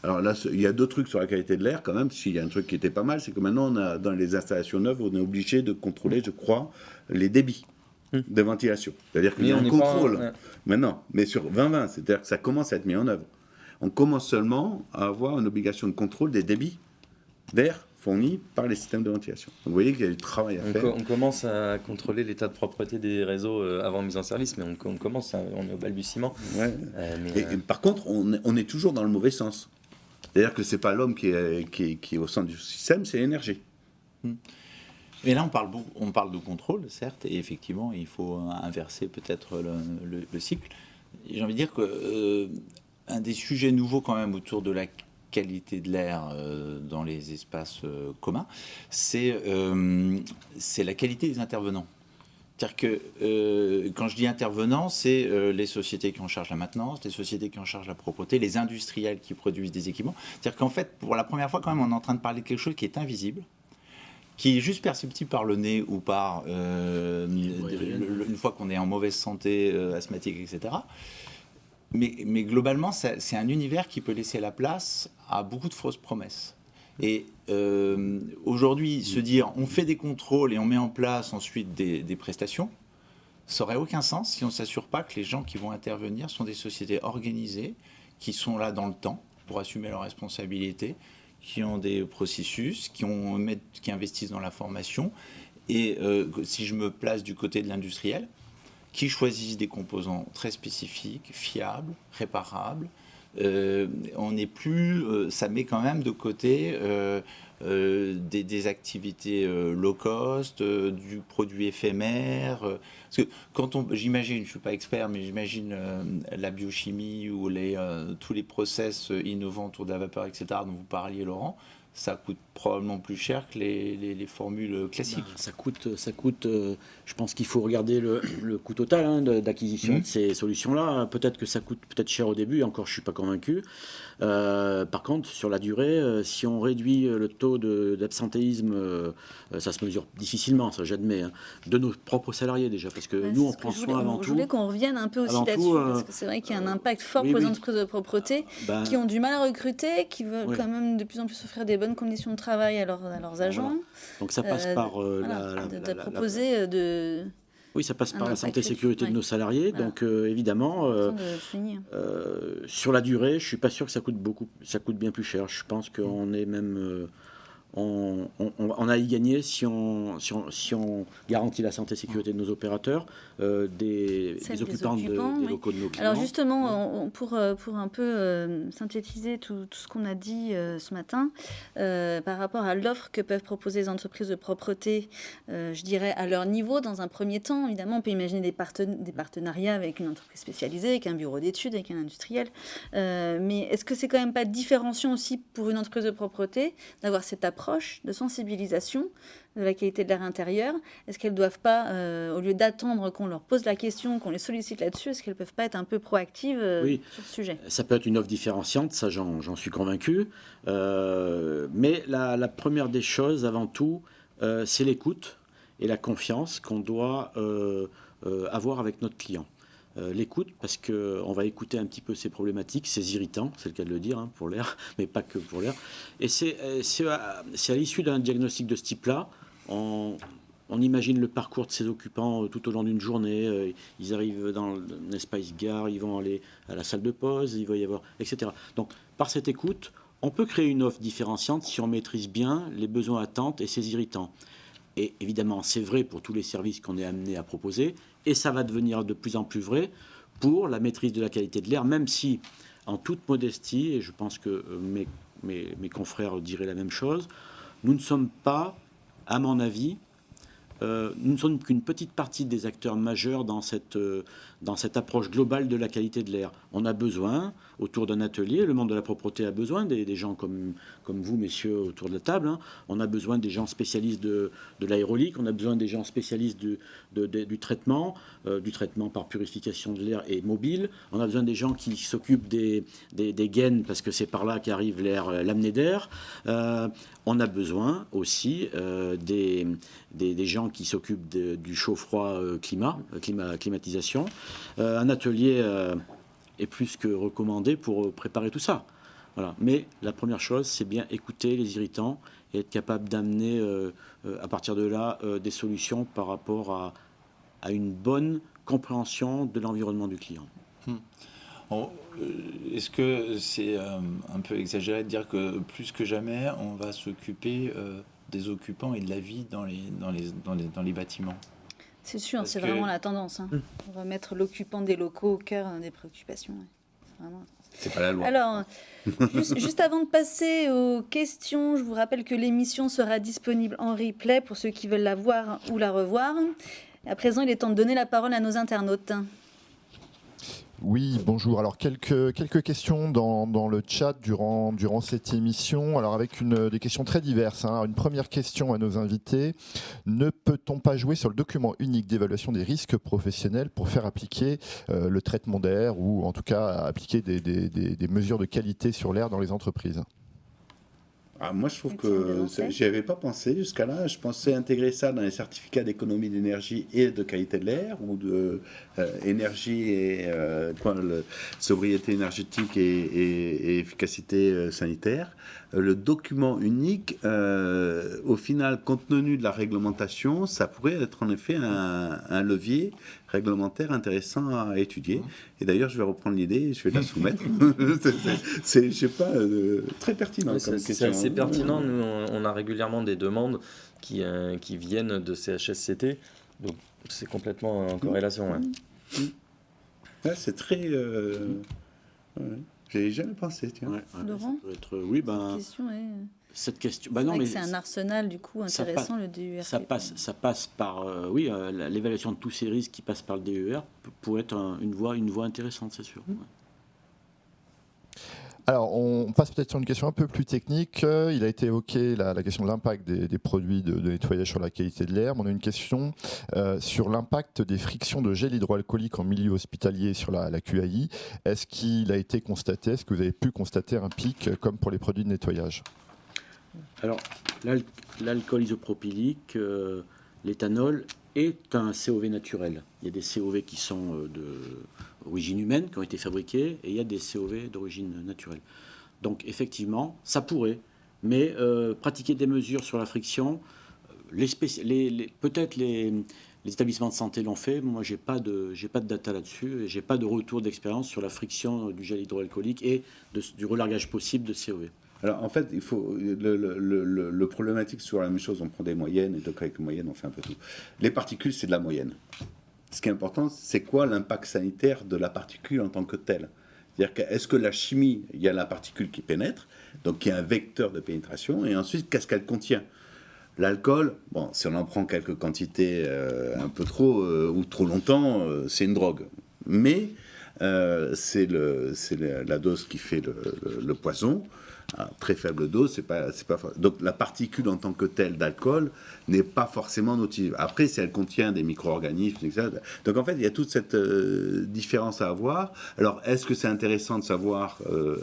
Alors là, il y a deux trucs sur la qualité de l'air quand même. S'il y a un truc qui était pas mal, c'est que maintenant, dans les installations neuves, on est obligé de contrôler, je crois, les débits de ventilation. C'est-à-dire qu'il y a un contrôle maintenant, mais sur 2020, c'est-à-dire que ça commence à être mis en œuvre. On commence seulement à avoir une obligation de contrôle des débits d'air fournis par les systèmes de ventilation. Donc vous voyez qu'il y a du travail à faire. On commence à contrôler l'état de propreté des réseaux avant mise en service, mais on est au balbutiement. Et par contre, on est toujours dans le mauvais sens. C'est-à-dire que c'est pas l'homme qui est au centre du système, c'est l'énergie. Mais là, on parle de contrôle, certes, et effectivement, il faut inverser peut-être le cycle. J'ai envie de dire qu'un des sujets nouveaux quand même autour de la qualité de l'air dans les espaces communs, c'est la qualité des intervenants. C'est-à-dire que quand je dis intervenants, c'est les sociétés qui en chargent la maintenance, les sociétés qui en chargent la propreté, les industriels qui produisent des équipements. C'est-à-dire qu'en fait, pour la première fois, quand même, on est en train de parler de quelque chose qui est invisible, qui est juste perceptible par le nez ou par une fois qu'on est en mauvaise santé, asthmatique, etc. Mais globalement, c'est un univers qui peut laisser la place à beaucoup de fausses promesses. Et aujourd'hui, se dire on fait des contrôles et on met en place ensuite des prestations, ça n'aurait aucun sens si on ne s'assure pas que les gens qui vont intervenir sont des sociétés organisées, qui sont là dans le temps pour assumer leurs responsabilités, qui ont des processus, qui investissent dans la formation. Et si je me place du côté de l'industriel, qui choisissent des composants très spécifiques, fiables, réparables. On n'est plus, ça met quand même de côté des activités low cost, du produit éphémère. Parce que j'imagine, je ne suis pas expert, mais j'imagine la biochimie ou tous les process innovants autour de la vapeur, etc., dont vous parliez, Laurent, ça coûte probablement plus cher que les formules classiques. Ça coûte. Je pense qu'il faut regarder le coût total d'acquisition de ces solutions-là. Peut-être que ça coûte cher au début, encore je ne suis pas convaincu. Par contre, sur la durée, si on réduit le taux d'absentéisme, ça se mesure difficilement, ça j'admets, de nos propres salariés déjà, parce que nous on prend soin avant tout. Je voulais qu'on revienne un peu aussi là-dessus, parce que c'est vrai qu'il y a un impact fort pour les entreprises de propreté qui ont du mal à recruter, qui veulent quand même de plus en plus offrir des bonnes conditions de travail à leurs agents. Voilà. Donc ça passe par proposer de... Oui, ça passe par la santé et sécurité de nos salariés. Voilà. Donc évidemment, sur la durée, je ne suis pas sûr que ça coûte bien plus cher. Je pense qu'on est même... on a y gagné si on garantit la santé et sécurité de nos opérateurs, des occupants des locaux de nos clients. Alors justement, pour un peu synthétiser tout ce qu'on a dit ce matin, par rapport à l'offre que peuvent proposer les entreprises de propreté, je dirais à leur niveau dans un premier temps, évidemment on peut imaginer des partenariats avec une entreprise spécialisée, avec un bureau d'études, avec un industriel, mais est-ce que c'est quand même pas différenciant aussi pour une entreprise de propreté d'avoir cette approche de sensibilisation de la qualité de l'air intérieur? Est-ce qu'elles ne doivent pas, au lieu d'attendre qu'on leur pose la question, qu'on les sollicite là-dessus, est-ce qu'elles ne peuvent pas être un peu proactives sur ce sujet? Ça peut être une offre différenciante, ça j'en suis convaincu. Mais la première des choses, avant tout, c'est l'écoute et la confiance qu'on doit avoir avec notre client. L'écoute, parce qu'on va écouter un petit peu ses problématiques, ses irritants, c'est le cas de le dire, pour l'air, mais pas que pour l'air. Et c'est à l'issue d'un diagnostic de ce type-là, on imagine le parcours de ces occupants tout au long d'une journée. Ils arrivent dans un espace gare, ils vont aller à la salle de pause, il va y avoir, etc. Donc, par cette écoute, on peut créer une offre différenciante si on maîtrise bien les besoins, attentes et ses irritants. Et évidemment, c'est vrai pour tous les services qu'on est amené à proposer, et ça va devenir de plus en plus vrai pour la maîtrise de la qualité de l'air, même si, en toute modestie, et je pense que mes confrères diraient la même chose, nous ne sommes pas, à mon avis, nous ne sommes qu'une petite partie des acteurs majeurs dans cette approche globale de la qualité de l'air. On a besoin, autour d'un atelier, le monde de la propreté a besoin des gens comme vous, messieurs, autour de la table. On a besoin des gens spécialistes de l'aérolique, on a besoin des gens spécialistes du traitement par purification de l'air et mobile. On a besoin des gens qui s'occupent des gaines, parce que c'est par là qu'arrive l'amener d'air. On a besoin aussi des gens qui s'occupent du chaud-froid climatisation. Un atelier est plus que recommandé pour préparer tout ça. Voilà. Mais la première chose, c'est bien écouter les irritants et être capable d'amener à partir de là des solutions par rapport à une bonne compréhension de l'environnement du client. Est-ce que c'est un peu exagéré de dire que plus que jamais, on va s'occuper des occupants et de la vie dans les bâtiments? C'est sûr, c'est vraiment la tendance. On va mettre l'occupant des locaux au cœur des préoccupations. C'est pas la loi. Alors, juste avant de passer aux questions, je vous rappelle que l'émission sera disponible en replay pour ceux qui veulent la voir ou la revoir. À présent, il est temps de donner la parole à nos internautes. Oui, bonjour. Alors, quelques questions dans le chat durant cette émission. Alors, avec des questions très diverses. Hein. Une première question à nos invités. Ne peut-on pas jouer sur le document unique d'évaluation des risques professionnels pour faire appliquer le traitement d'air ou en tout cas appliquer des mesures de qualité sur l'air dans les entreprises ? Moi, je trouve que j'y avais pas pensé jusqu'à là. Je pensais intégrer ça dans les certificats d'économie d'énergie et de qualité de l'air, ou de énergie et sobriété énergétique et efficacité sanitaire. Le document unique, au final, compte tenu de la réglementation, ça pourrait être en effet un levier réglementaire intéressant à étudier. Et d'ailleurs, je vais reprendre l'idée, je vais la soumettre. C'est, je sais pas, très pertinent comme question. C'est pertinent. Nous, on a régulièrement des demandes qui viennent de CHSCT. Donc, c'est complètement en corrélation. Ouais. Ouais, c'est très... J'ai jamais pensé, tiens. Laurent, ça peut être, cette question, non, mais c'est un arsenal du coup intéressant, le DER. Ça passe par, l'évaluation de tous ces risques qui passent par le DER pour être une voie intéressante, c'est sûr. Alors, on passe peut-être sur une question un peu plus technique. Il a été évoqué la question de l'impact des produits de nettoyage sur la qualité de l'air. On a une question sur l'impact des frictions de gel hydroalcoolique en milieu hospitalier sur la QAI. Est-ce qu'il a été constaté, est-ce que vous avez pu constater un pic comme pour les produits de nettoyage ? Alors, l'alcool isopropylique, l'éthanol est un COV naturel. Il y a des COV qui sont d'origine humaine, qui ont été fabriqués, et il y a des COV d'origine naturelle. Donc, effectivement, ça pourrait, mais pratiquer des mesures sur la friction, peut-être les établissements de santé l'ont fait. Moi, j'ai pas de data là-dessus, et j'ai pas de retour d'expérience sur la friction du gel hydroalcoolique et du relargage possible de COV. Alors, en fait, il faut le problématique sur la même chose, on prend des moyennes, et donc avec les moyennes, on fait un peu tout. Les particules, c'est de la moyenne. Ce qui est important, c'est quoi l'impact sanitaire de la particule en tant que telle ? C'est-à-dire est-ce que la chimie, il y a la particule qui pénètre, donc qui est un vecteur de pénétration, et ensuite, qu'est-ce qu'elle contient ? L'alcool, bon, si on en prend quelques quantités un peu trop ou trop longtemps, c'est une drogue. Mais c'est la dose qui fait le poison. À très faible dose, c'est pas donc la particule en tant que telle d'alcool n'est pas forcément nocive. Après, si elle contient des micro-organismes, etc. Donc en fait, il y a toute cette différence à avoir. Alors, est-ce que c'est intéressant de savoir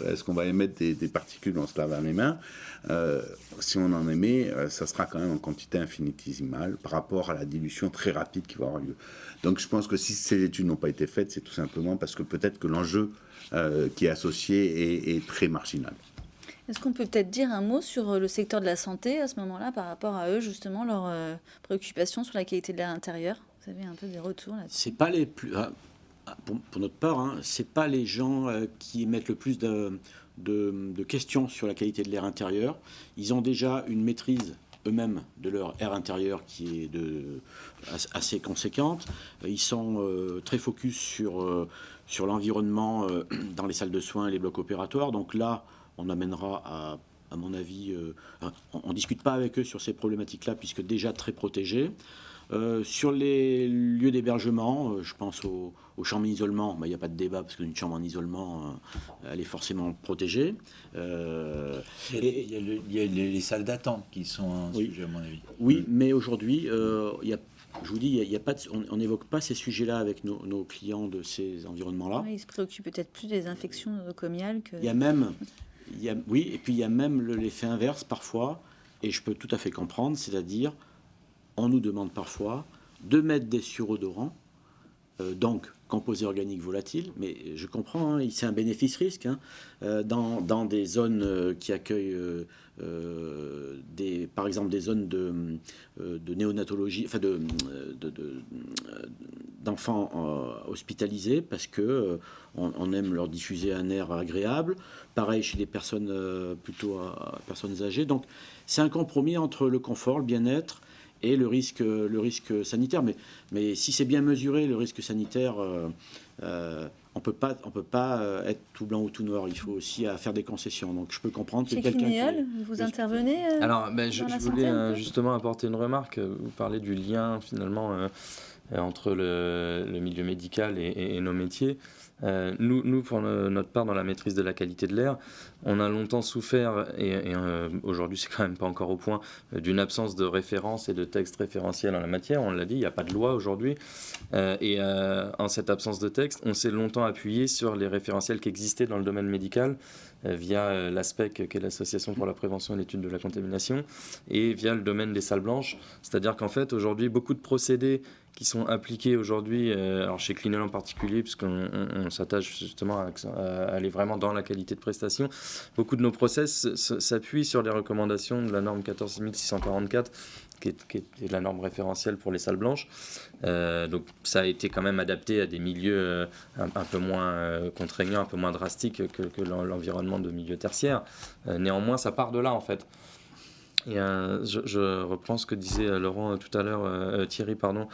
est-ce qu'on va émettre des particules en se lavant les mains ? Si on en émet, ça sera quand même en quantité infinitésimale par rapport à la dilution très rapide qui va avoir lieu. Donc je pense que si ces études n'ont pas été faites, c'est tout simplement parce que peut-être que l'enjeu qui est associé est très marginal. Est-ce qu'on peut peut-être dire un mot sur le secteur de la santé à ce moment-là, par rapport à eux, justement, leurs préoccupations sur la qualité de l'air intérieur ? Vous avez un peu des retours là-dessus ? C'est pas les plus... pour notre part, c'est pas les gens qui émettent le plus de questions sur la qualité de l'air intérieur. Ils ont déjà une maîtrise eux-mêmes de leur air intérieur qui est assez conséquente. Ils sont très focus sur l'environnement dans les salles de soins et les blocs opératoires. Donc là, on amènera à mon avis, on ne discute pas avec eux sur ces problématiques-là, puisque déjà très protégés. Sur les lieux d'hébergement, je pense aux chambres d'isolement, il n'y a pas de débat, parce qu'une chambre en isolement, elle est forcément protégée. Il y a les salles d'attente qui sont un sujet, à mon avis. Oui, mais aujourd'hui, je vous dis, on n'évoque pas ces sujets-là avec nos clients de ces environnements-là. Oui, ils se préoccupent peut-être plus des infections nosocomiales que... Oui, et puis il y a même l'effet inverse parfois, et je peux tout à fait comprendre, c'est-à-dire, on nous demande parfois de mettre des surodorants, donc composés organiques volatiles, mais je comprends, c'est un bénéfice-risque, dans des zones qui accueillent, par exemple, des zones de néonatologie, enfin d'enfants hospitalisés, parce que on aime leur diffuser un air agréable. Pareil chez des personnes personnes âgées. Donc c'est un compromis entre le confort, le bien-être et le risque sanitaire. Mais si c'est bien mesuré, le risque sanitaire, on peut pas être tout blanc ou tout noir. Il faut aussi faire des concessions. Donc je peux comprendre que quelqu'un qui... vous intervenez Alors, je voulais justement apporter une remarque. Vous parlez du lien finalement entre le milieu médical et nos métiers. Nous, pour notre part, dans la maîtrise de la qualité de l'air, on a longtemps souffert, et aujourd'hui c'est quand même pas encore au point, d'une absence de références et de textes référentiels en la matière. On l'a dit, il n'y a pas de loi aujourd'hui. En cette absence de texte, on s'est longtemps appuyé sur les référentiels qui existaient dans le domaine médical, via l'ASPEC, qui est l'Association pour la prévention et l'étude de la contamination, et via le domaine des salles blanches. C'est-à-dire qu'en fait, aujourd'hui, beaucoup de procédés qui sont appliqués aujourd'hui, alors chez Clinel en particulier, puisqu'on s'attache justement à aller vraiment dans la qualité de prestation, beaucoup de nos process s'appuient sur les recommandations de la norme 14644, qui est la norme référentielle pour les salles blanches. Donc ça a été quand même adapté à des milieux un peu moins contraignants, un peu moins drastiques que l'environnement de milieu tertiaire. Néanmoins, ça part de là en fait. Et je reprends ce que disait Laurent tout à l'heure, Thierry, pardon,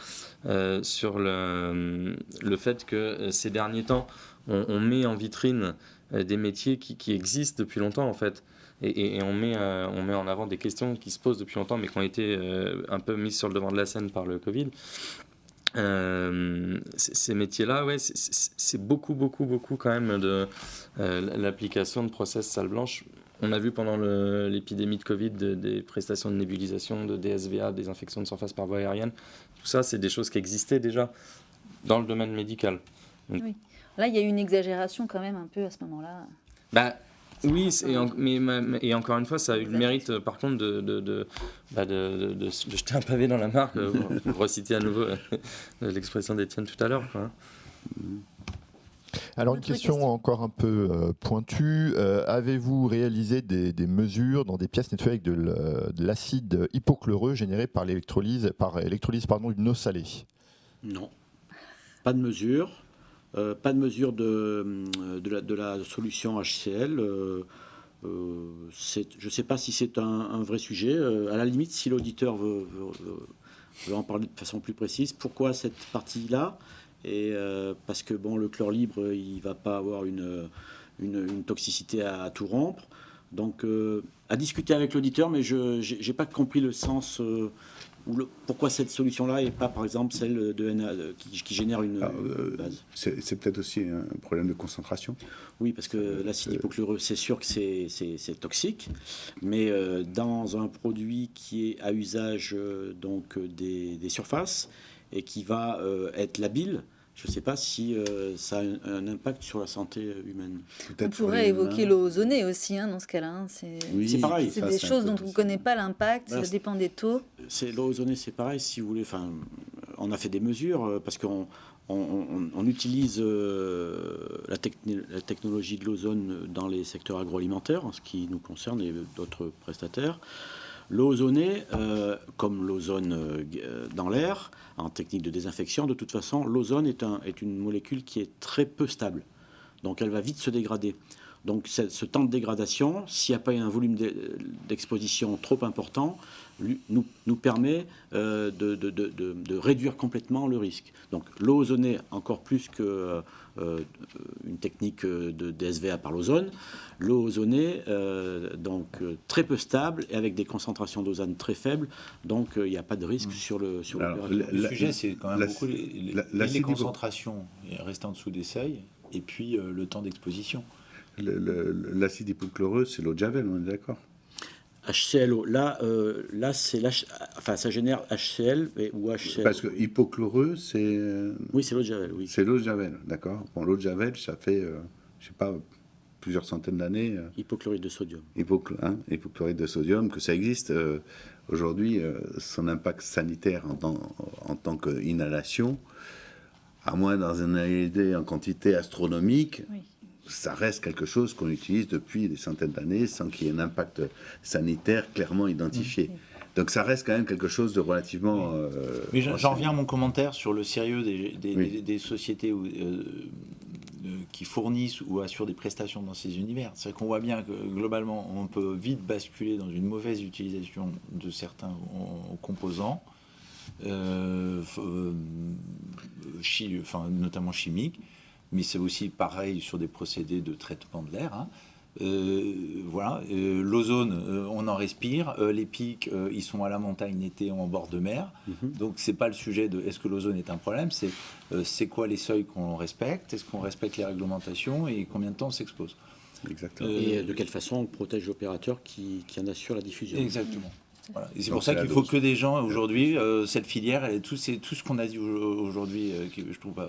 sur le fait que ces derniers temps, on met en vitrine des métiers qui existent depuis longtemps en fait. Et on met en avant des questions qui se posent depuis longtemps, mais qui ont été un peu mises sur le devant de la scène par le Covid. Ces métiers-là, ouais, c'est beaucoup quand même de l'application de process salle blanche. On a vu pendant l'épidémie de Covid des prestations de nébulisation, de DSVA, des infections de surface par voie aérienne. Tout ça, c'est des choses qui existaient déjà dans le domaine médical. Donc, oui. Là, il y a eu une exagération quand même un peu à ce moment-là. Oui, et encore une fois, ça a eu le mérite, par contre, de jeter un pavé dans la mare, pour reciter à nouveau l'expression d'Étienne tout à l'heure, quoi. Alors une question encore un peu pointue. Avez-vous réalisé des mesures dans des pièces nettoyées avec de l'acide hypochloreux généré par électrolyse d'une eau salée? Non. Pas de mesure. Pas de mesure de la solution HCl. Je ne sais pas si c'est un vrai sujet. À la limite, si l'auditeur veut en parler de façon plus précise, pourquoi cette partie-là? Et parce que bon, le chlore libre, il ne va pas avoir une toxicité à tout rompre. Donc, à discuter avec l'auditeur, mais je n'ai pas compris le sens. Pourquoi cette solution-là et pas, par exemple, celle qui génère une base? C'est peut-être aussi un problème de concentration. Oui, parce que l'acide hypochloreux, c'est sûr que c'est toxique, mais dans un produit qui est à usage donc des surfaces et qui va être labile, je ne sais pas si ça a un impact sur la santé humaine. On pourrait évoquer l'eau ozonée aussi, dans ce cas-là. Oui, c'est pareil. C'est des choses dont on ne connaît pas l'impact, ça dépend des taux. L'eau ozonée, c'est pareil, si vous voulez. Enfin, on a fait des mesures parce qu'on utilise la technologie de l'ozone dans les secteurs agroalimentaires, en ce qui nous concerne et d'autres prestataires. L'eau ozonée, comme l'ozone dans l'air, en technique de désinfection, de toute façon, l'ozone est une molécule qui est très peu stable. Donc elle va vite se dégrader. Donc ce temps de dégradation, s'il n'y a pas un volume d'exposition trop important, nous permet de réduire complètement le risque. Donc l'eau ozonée, encore plus que une technique de DSVA par l'ozone, l'eau ozonée, très peu stable et avec des concentrations d'ozone très faibles, donc il n'y a pas de risque sur le sujet, c'est quand même beaucoup les concentrations restent en dessous des seuils et puis le temps d'exposition. L'acide hypochloreux, c'est l'eau de Javel, on est d'accord? HCl, là ça génère HCl ou HCl. Parce que hypochloreux, c'est... Oui, c'est l'eau de Javel, oui. C'est l'eau de Javel, d'accord. Bon, l'eau de Javel, ça fait, je sais pas, plusieurs centaines d'années. Hypochlorite de sodium. Hypochlorite de sodium, que ça existe. Aujourd'hui, son impact sanitaire en tant qu'inhalation, à moins dans une AED en quantité astronomique... Oui. Ça reste quelque chose qu'on utilise depuis des centaines d'années sans qu'il y ait un impact sanitaire clairement identifié. Donc ça reste quand même quelque chose de relativement... Mais j'en reviens à mon commentaire sur le sérieux des sociétés qui fournissent ou assurent des prestations dans ces univers. C'est qu'on voit bien que globalement, on peut vite basculer dans une mauvaise utilisation de certains composants, notamment chimiques, mais c'est aussi pareil sur des procédés de traitement de l'air. Voilà, l'ozone, on en respire. Les pics, ils sont à la montagne l'été en bord de mer. Donc c'est pas le sujet de est-ce que l'ozone est un problème, c'est quoi les seuils qu'on respecte, est-ce qu'on respecte les réglementations et combien de temps on s'expose. Exactement. Et de quelle façon on protège l'opérateur qui en assure la diffusion. Exactement. Voilà. Et c'est Donc, pour ça c'est qu'il la faut dose. que des gens aujourd'hui, cette filière, tout ce qu'on a dit aujourd'hui, qui je trouve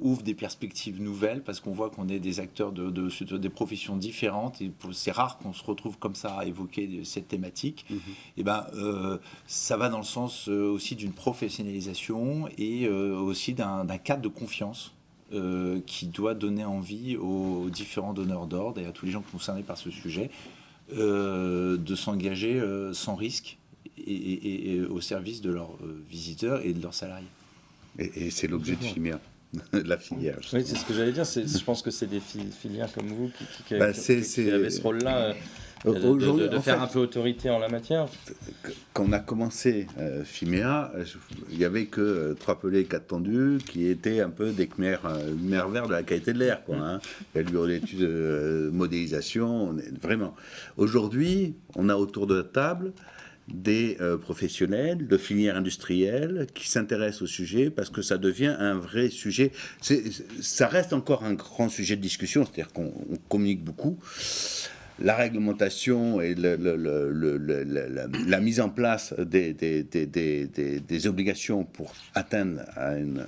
ouvre des perspectives nouvelles parce qu'on voit qu'on est des acteurs de des professions différentes et c'est rare qu'on se retrouve comme ça à évoquer cette thématique. Et ça va dans le sens aussi d'une professionnalisation et aussi d'un cadre de confiance qui doit donner envie aux différents donneurs d'ordre et à tous les gens concernés par ce sujet de s'engager sans risque et au service de leurs visiteurs et de leurs salariés. Et c'est l'objet de FIMEA, la filière. Oui, c'est ce que j'allais dire. Je pense que c'est des filières comme vous qui Bah, qui avaient ce rôle-là Aujourd'hui, de en faire fait, un peu autorité en la matière. Quand on a commencé FIMEA, il n'y avait que 3 pelés, 4 tendus qui étaient un peu des Khmer verts de la qualité de l'air, quoi, hein. Il y a le bureau d'études modélisation, vraiment. Aujourd'hui, on a autour de la table des professionnels de filières industrielles qui s'intéressent au sujet parce que ça devient un vrai sujet. Ça reste encore un grand sujet de discussion, c'est-à-dire qu'on communique beaucoup. La réglementation et la mise en place des obligations pour atteindre une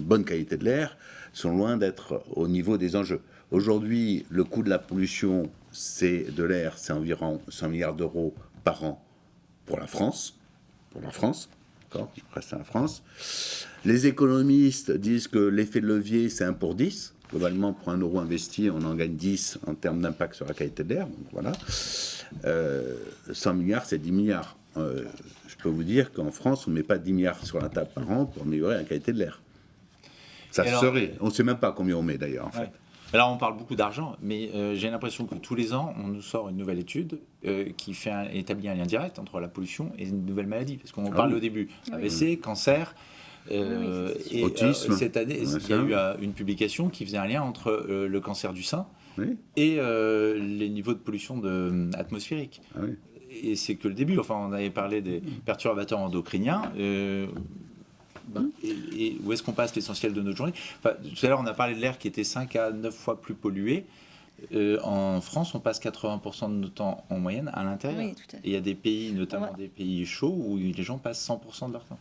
bonne qualité de l'air sont loin d'être au niveau des enjeux. Aujourd'hui, le coût de la pollution de l'air, c'est environ 100 milliards d'euros par an pour la France. D'accord, reste à la France. Les économistes disent que l'effet de levier, c'est 1 pour 10. Globalement, pour 1 euro investi, on en gagne 10 en termes d'impact sur la qualité de l'air. Donc voilà. 100 milliards, c'est 10 milliards. Je peux vous dire qu'en France, on ne met pas 10 milliards sur la table par an pour améliorer la qualité de l'air. Ça serait. On ne sait même pas combien on met d'ailleurs, en fait. Alors on parle beaucoup d'argent, mais j'ai l'impression que tous les ans, on nous sort une nouvelle étude qui établit un lien direct entre la pollution et une nouvelle maladie. Parce qu'on parle au début AVC, cancer, et autisme. cette année, il y a eu une publication qui faisait un lien entre le cancer du sein et les niveaux de pollution atmosphérique. Et c'est que le début. Enfin, on avait parlé des perturbateurs endocriniens. Et où est-ce qu'on passe l'essentiel de notre journée? Tout à l'heure, on a parlé de l'air qui était 5 à 9 fois plus pollué. En France, on passe 80% de notre temps en moyenne à l'intérieur. Oui, tout à fait. Et il y a des pays, notamment des pays chauds, où les gens passent 100% de leur temps.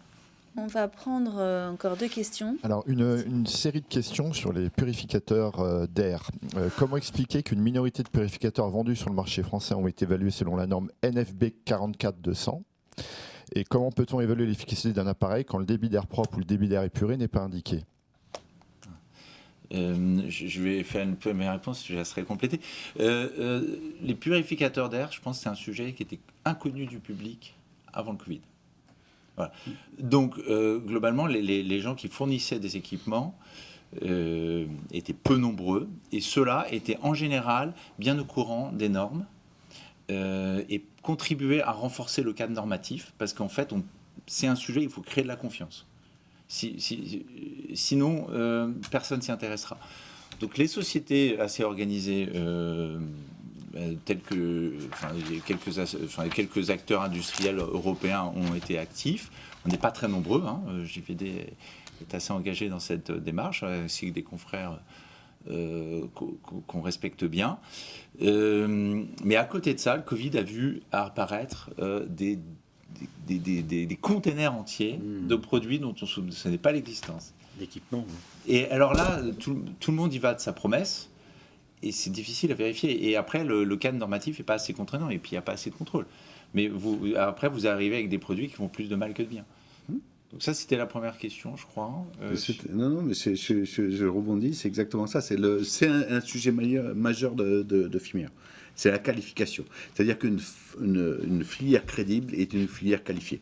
On va prendre encore 2 questions. Alors, une série de questions sur les purificateurs d'air. Comment expliquer qu'une minorité de purificateurs vendus sur le marché français ont été évalués selon la norme NFB 44200 ? Et comment peut-on évaluer l'efficacité d'un appareil quand le débit d'air propre ou le débit d'air épuré n'est pas indiqué ? Je vais faire une première réponse, je laisserai compléter. Les purificateurs d'air, je pense que c'est un sujet qui était inconnu du public avant le Covid. Voilà. Donc, globalement, les gens qui fournissaient des équipements étaient peu nombreux, et ceux-là étaient en général bien au courant des normes et contribuaient à renforcer le cadre normatif, parce qu'en fait, c'est un sujet, il faut créer de la confiance. Sinon, personne s'y intéressera. Donc, les sociétés assez organisées, tels que quelques acteurs industriels européens ont été actifs. On n'est pas très nombreux. JPD est assez engagé dans cette démarche, ainsi que des confrères qu'on respecte bien. Mais à côté de ça, le Covid a vu apparaître des containers entiers de produits dont on ne soupçonnait pas l'existence. D'équipements. Et alors là, tout le monde y va de sa promesse. Et c'est difficile à vérifier. Et après, le cadre normatif n'est pas assez contraignant. Et puis, il n'y a pas assez de contrôle. Mais après, vous arrivez avec des produits qui font plus de mal que de bien. Donc ça, c'était la première question, je crois. Non, mais je rebondis, c'est exactement ça. C'est un sujet majeur de FIMEA. C'est la qualification. C'est-à-dire qu'une filière crédible est une filière qualifiée.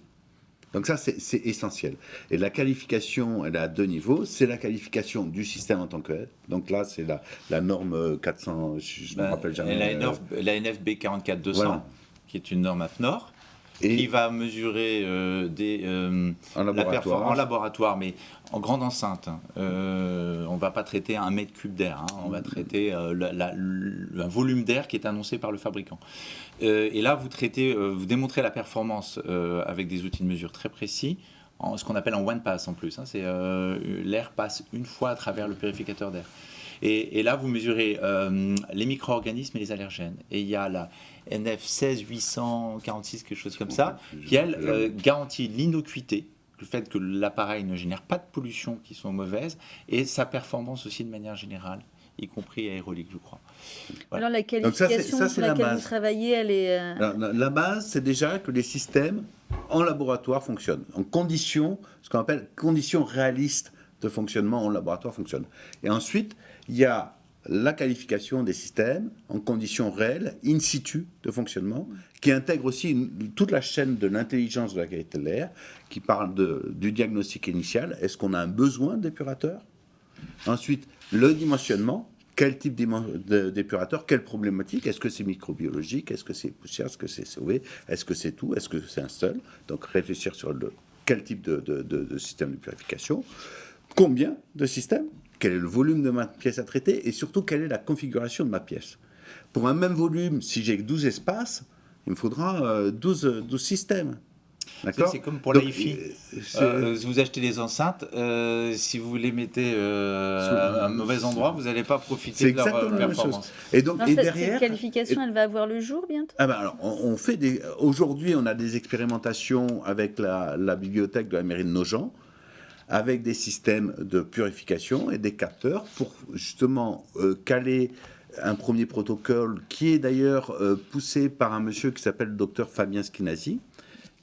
Donc ça, c'est essentiel. Et la qualification, elle est à 2 niveaux. C'est la qualification du système en tant que tel. Donc là, c'est la norme 400, je ne me rappelle jamais. La NFB 44200, voilà, qui est une norme AFNOR. qui va mesurer En laboratoire. en laboratoire, mais en grande enceinte. On ne va pas traiter 1 mètre cube d'air, on va traiter un volume d'air qui est annoncé par le fabricant. Et là, vous démontrez la performance avec des outils de mesure très précis, ce qu'on appelle en one pass en plus. C'est l'air passe une fois à travers le purificateur d'air. Et là, vous mesurez les micro-organismes et les allergènes. Et il y a la NF 16846, quelque chose comme ça, qui, elle, garantit l'innocuité, le fait que l'appareil ne génère pas de pollutions qui sont mauvaises, et sa performance aussi de manière générale, y compris aérolique, je crois. Voilà. Alors la qualification sur laquelle vous travaillez, elle est... La base, c'est déjà que les systèmes en laboratoire fonctionnent, en conditions, ce qu'on appelle conditions réalistes de fonctionnement en laboratoire fonctionnent. Et ensuite, il y a la qualification des systèmes en conditions réelles, in situ de fonctionnement, qui intègre aussi toute la chaîne de l'intelligence de la qualité de l'air, qui parle du diagnostic initial. Est-ce qu'on a un besoin d'épurateur? Ensuite, le dimensionnement. Quel type d'épurateur? Quelle problématique? Est-ce que c'est microbiologique? Est-ce que c'est poussière? Est-ce que c'est sauvé? Est-ce que c'est tout? Est-ce que c'est un seul? Donc réfléchir sur quel type de système de purification. Combien de systèmes? Quel est le volume de ma pièce à traiter? Et surtout, quelle est la configuration de ma pièce? Pour un même volume, si j'ai 12 espaces, il me faudra 12 systèmes. D'accord. C'est comme pour l'AIFI. Vous achetez des enceintes, si vous les mettez à un mauvais endroit, vous n'allez pas profiter de leur performance. Et donc, derrière, cette qualification, elle va avoir le jour bientôt? Alors, on fait aujourd'hui, on a des expérimentations avec la bibliothèque de la mairie de Nogent, avec des systèmes de purification et des capteurs pour justement caler un premier protocole qui est d'ailleurs poussé par un monsieur qui s'appelle le docteur Fabien Schinazi,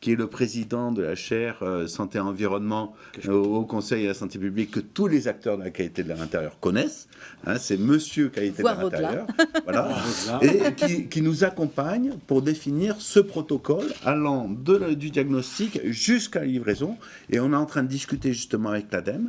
qui est le président de la chaire Santé et Environnement au Conseil de la Santé publique, que tous les acteurs de la qualité de l'air intérieur connaissent. C'est Monsieur Qualité de l'air intérieur. Voilà. Et qui nous accompagne pour définir ce protocole allant du diagnostic jusqu'à la livraison. Et on est en train de discuter justement avec l'ADEME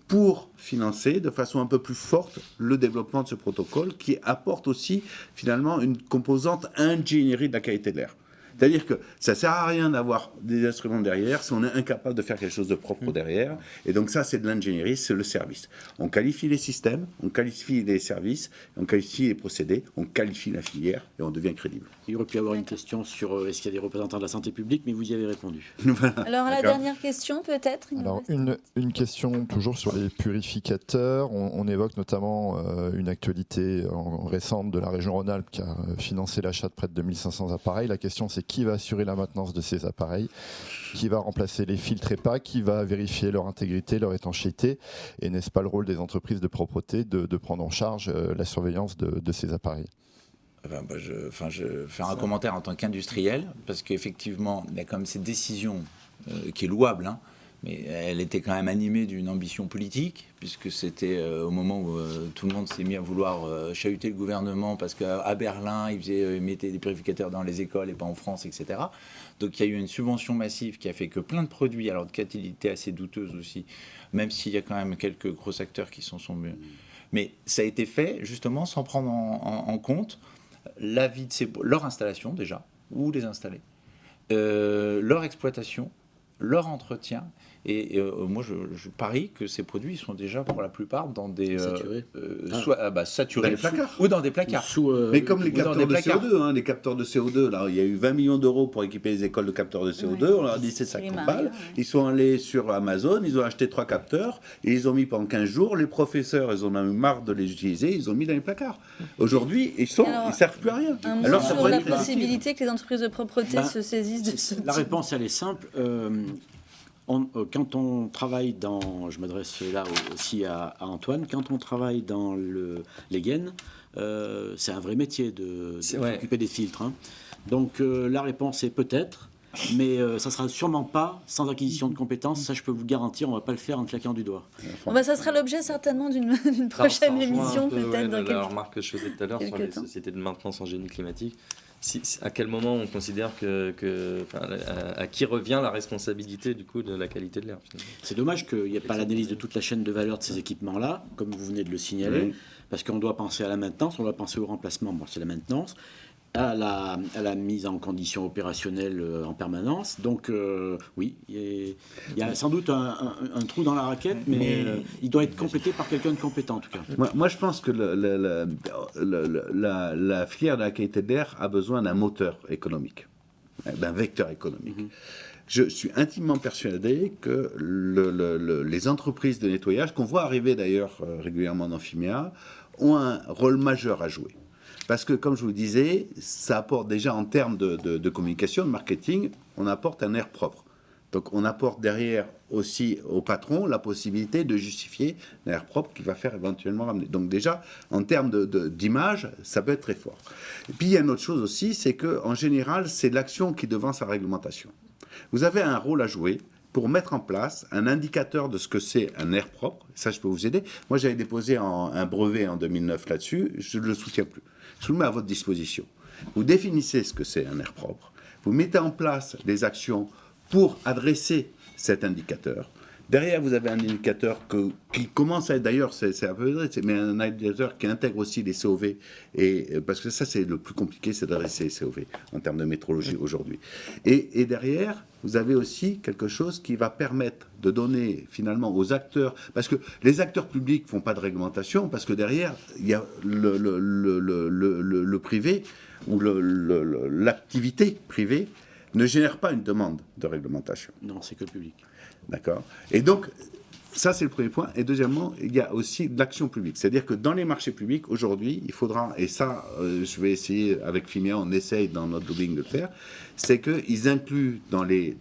pour financer de façon un peu plus forte le développement de ce protocole qui apporte aussi finalement une composante ingénierie de la qualité de l'air. C'est-à-dire que ça ne sert à rien d'avoir des instruments derrière si on est incapable de faire quelque chose de propre derrière. Et donc ça, c'est de l'ingénierie, c'est le service. On qualifie les systèmes, on qualifie les services, on qualifie les procédés, on qualifie la filière et on devient crédible. Il aurait pu y avoir une question sur est-ce qu'il y a des représentants de la santé publique, mais vous y avez répondu. Voilà. Alors la dernière question peut-être. Alors une question toujours sur les purificateurs. On évoque notamment une actualité récente de la région Rhône-Alpes qui a financé l'achat de près de 2500 appareils. La question c'est qui va assurer la maintenance de ces appareils, qui va remplacer les filtres EPA, qui va vérifier leur intégrité, leur étanchéité, et n'est-ce pas le rôle des entreprises de propreté de prendre en charge la surveillance de ces appareils? Je vais faire un commentaire en tant qu'industriel, parce qu'effectivement, il y a quand même cette décision qui est louable, mais elle était quand même animée d'une ambition politique, puisque c'était au moment où tout le monde s'est mis à vouloir chahuter le gouvernement, parce qu'à Berlin, ils mettaient des purificateurs dans les écoles et pas en France, etc. Donc il y a eu une subvention massive qui a fait que plein de produits, alors de qualité assez douteuse aussi, même s'il y a quand même quelques gros acteurs qui sont mieux. Mais ça a été fait justement sans prendre en compte l'avis de leur installation déjà, où les installer, leur exploitation, leur entretien. Et moi, je parie que ces produits sont déjà pour la plupart dans des saturés dans les placards. ou dans des placards. Mais comme les capteurs de CO2, les capteurs de CO2, là, il y a eu 20 millions d'euros pour équiper les écoles de capteurs de CO2. On leur a dit c'est 50 balles. Ils sont allés sur Amazon, ils ont acheté 3 capteurs et ils ont mis pendant 15 jours. Les professeurs, ils en ont eu marre de les utiliser, ils ont mis dans les placards. Aujourd'hui, ils servent plus à rien. Alors sur la possibilité que les entreprises de propreté se saisissent de ce type. La réponse, elle est simple. Quand on travaille dans, je m'adresse là aussi à Antoine, quand on travaille dans les gaines, c'est un vrai métier de s'occuper des filtres. Donc la réponse est peut-être, mais ça ne sera sûrement pas sans acquisition de compétences. Ça, je peux vous le garantir, on ne va pas le faire en claquant du doigt. Ça sera l'objet certainement d'une prochaine émission, peut-être. La remarque que je faisais tout à l'heure sur les sociétés de maintenance en génie climatique. À quel moment on considère à qui revient la responsabilité du coup de la qualité de l'air? C'est dommage qu'il n'y ait pas l'analyse de toute la chaîne de valeur de ces équipements-là, comme vous venez de le signaler, parce qu'on doit penser à la maintenance, on doit penser au remplacement. Bon, c'est la maintenance. à la mise en condition opérationnelle en permanence. Donc oui, il y a sans doute un trou dans la raquette, mais il doit être complété par quelqu'un de compétent en tout cas. Moi, je pense que la filière de la qualité de l'air a besoin d'un moteur économique, d'un vecteur économique. Je suis intimement persuadé que les entreprises de nettoyage, qu'on voit arriver d'ailleurs régulièrement dans FIMEA, ont un rôle majeur à jouer. Parce que, comme je vous le disais, ça apporte déjà en termes de communication, de marketing, on apporte un air propre. Donc on apporte derrière aussi au patron la possibilité de justifier un air propre qu'il va faire éventuellement ramener. Donc déjà, en termes d'image, ça peut être très fort. Et puis il y a une autre chose aussi, c'est qu'en général, c'est l'action qui devance la réglementation. Vous avez un rôle à jouer pour mettre en place un indicateur de ce que c'est un air propre. Ça, je peux vous aider. Moi, j'avais déposé un brevet en 2009 là-dessus. Je ne le soutiens plus. Je vous le mets à votre disposition. Vous définissez ce que c'est un air propre. Vous mettez en place des actions pour adresser cet indicateur. Derrière, vous avez un indicateur qui commence à être, d'ailleurs, c'est un peu vrai, mais un indicateur qui intègre aussi les COV, parce que ça, c'est le plus compliqué, c'est d'adresser les COV en termes de métrologie aujourd'hui. Et derrière, vous avez aussi quelque chose qui va permettre de donner finalement aux acteurs, parce que les acteurs publics ne font pas de réglementation, parce que derrière, il y a le privé ou l'activité privée ne génère pas une demande de réglementation. Non, c'est que le public. D'accord. Et donc, ça, c'est le premier point. Et deuxièmement, il y a aussi de l'action publique. C'est-à-dire que dans les marchés publics, aujourd'hui, il faudra, et ça, je vais essayer, avec FIMEA, on essaye dans notre lobbying de le faire, c'est qu'ils incluent dans les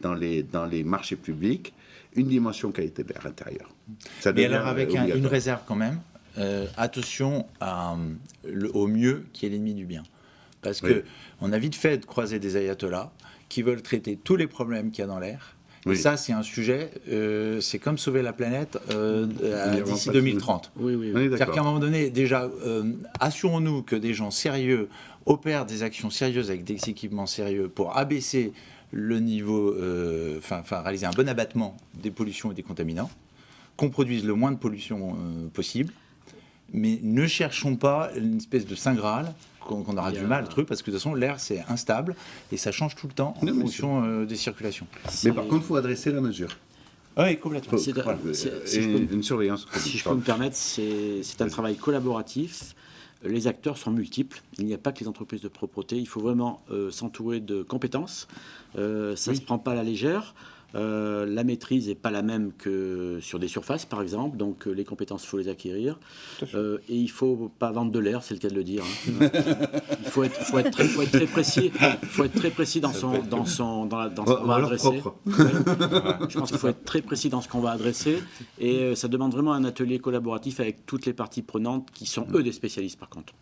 marchés publics une dimension qualité de l'air intérieur. Mais alors, avec une réserve quand même, attention au mieux qui est l'ennemi du bien. Parce qu'on a vite fait de croiser des ayatollahs qui veulent traiter tous les problèmes qu'il y a dans l'air. Et ça, c'est un sujet, c'est comme sauver la planète d'ici 2030. C'est-à-dire qu'à un moment donné, déjà, assurons-nous que des gens sérieux opèrent des actions sérieuses avec des équipements sérieux pour abaisser le niveau, réaliser un bon abattement des pollutions et des contaminants, qu'on produise le moins de pollution possible, mais ne cherchons pas une espèce de Saint Graal qu'on aura du mal, le truc, parce que de toute façon, l'air, c'est instable et ça change tout le temps en fonction des circulations. Mais par contre, il faut adresser la mesure. Oui, complètement. Une surveillance. Si je peux me permettre, c'est un travail collaboratif. Les acteurs sont multiples. Il n'y a pas que les entreprises de propreté. Il faut vraiment s'entourer de compétences. Ça ne se prend pas à la légère. La maîtrise n'est pas la même que sur des surfaces, par exemple. Donc, les compétences, il faut les acquérir. Et il ne faut pas vendre de l'air, c'est le cas de le dire. Hein. Il faut être très précis. Il faut être très précis dans ce qu'on va adresser. Je pense qu'il faut être très précis dans ce qu'on va adresser. Et ça demande vraiment un atelier collaboratif avec toutes les parties prenantes qui sont, eux, des spécialistes, par contre.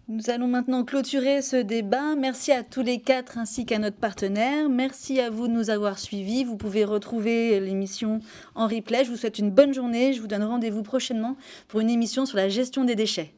Nous allons maintenant clôturer ce débat. Merci à tous les quatre ainsi qu'à notre partenaire. Merci à vous de nous avoir suivis. Vous pouvez retrouver l'émission en replay. Je vous souhaite une bonne journée. Je vous donne rendez-vous prochainement pour une émission sur la gestion des déchets.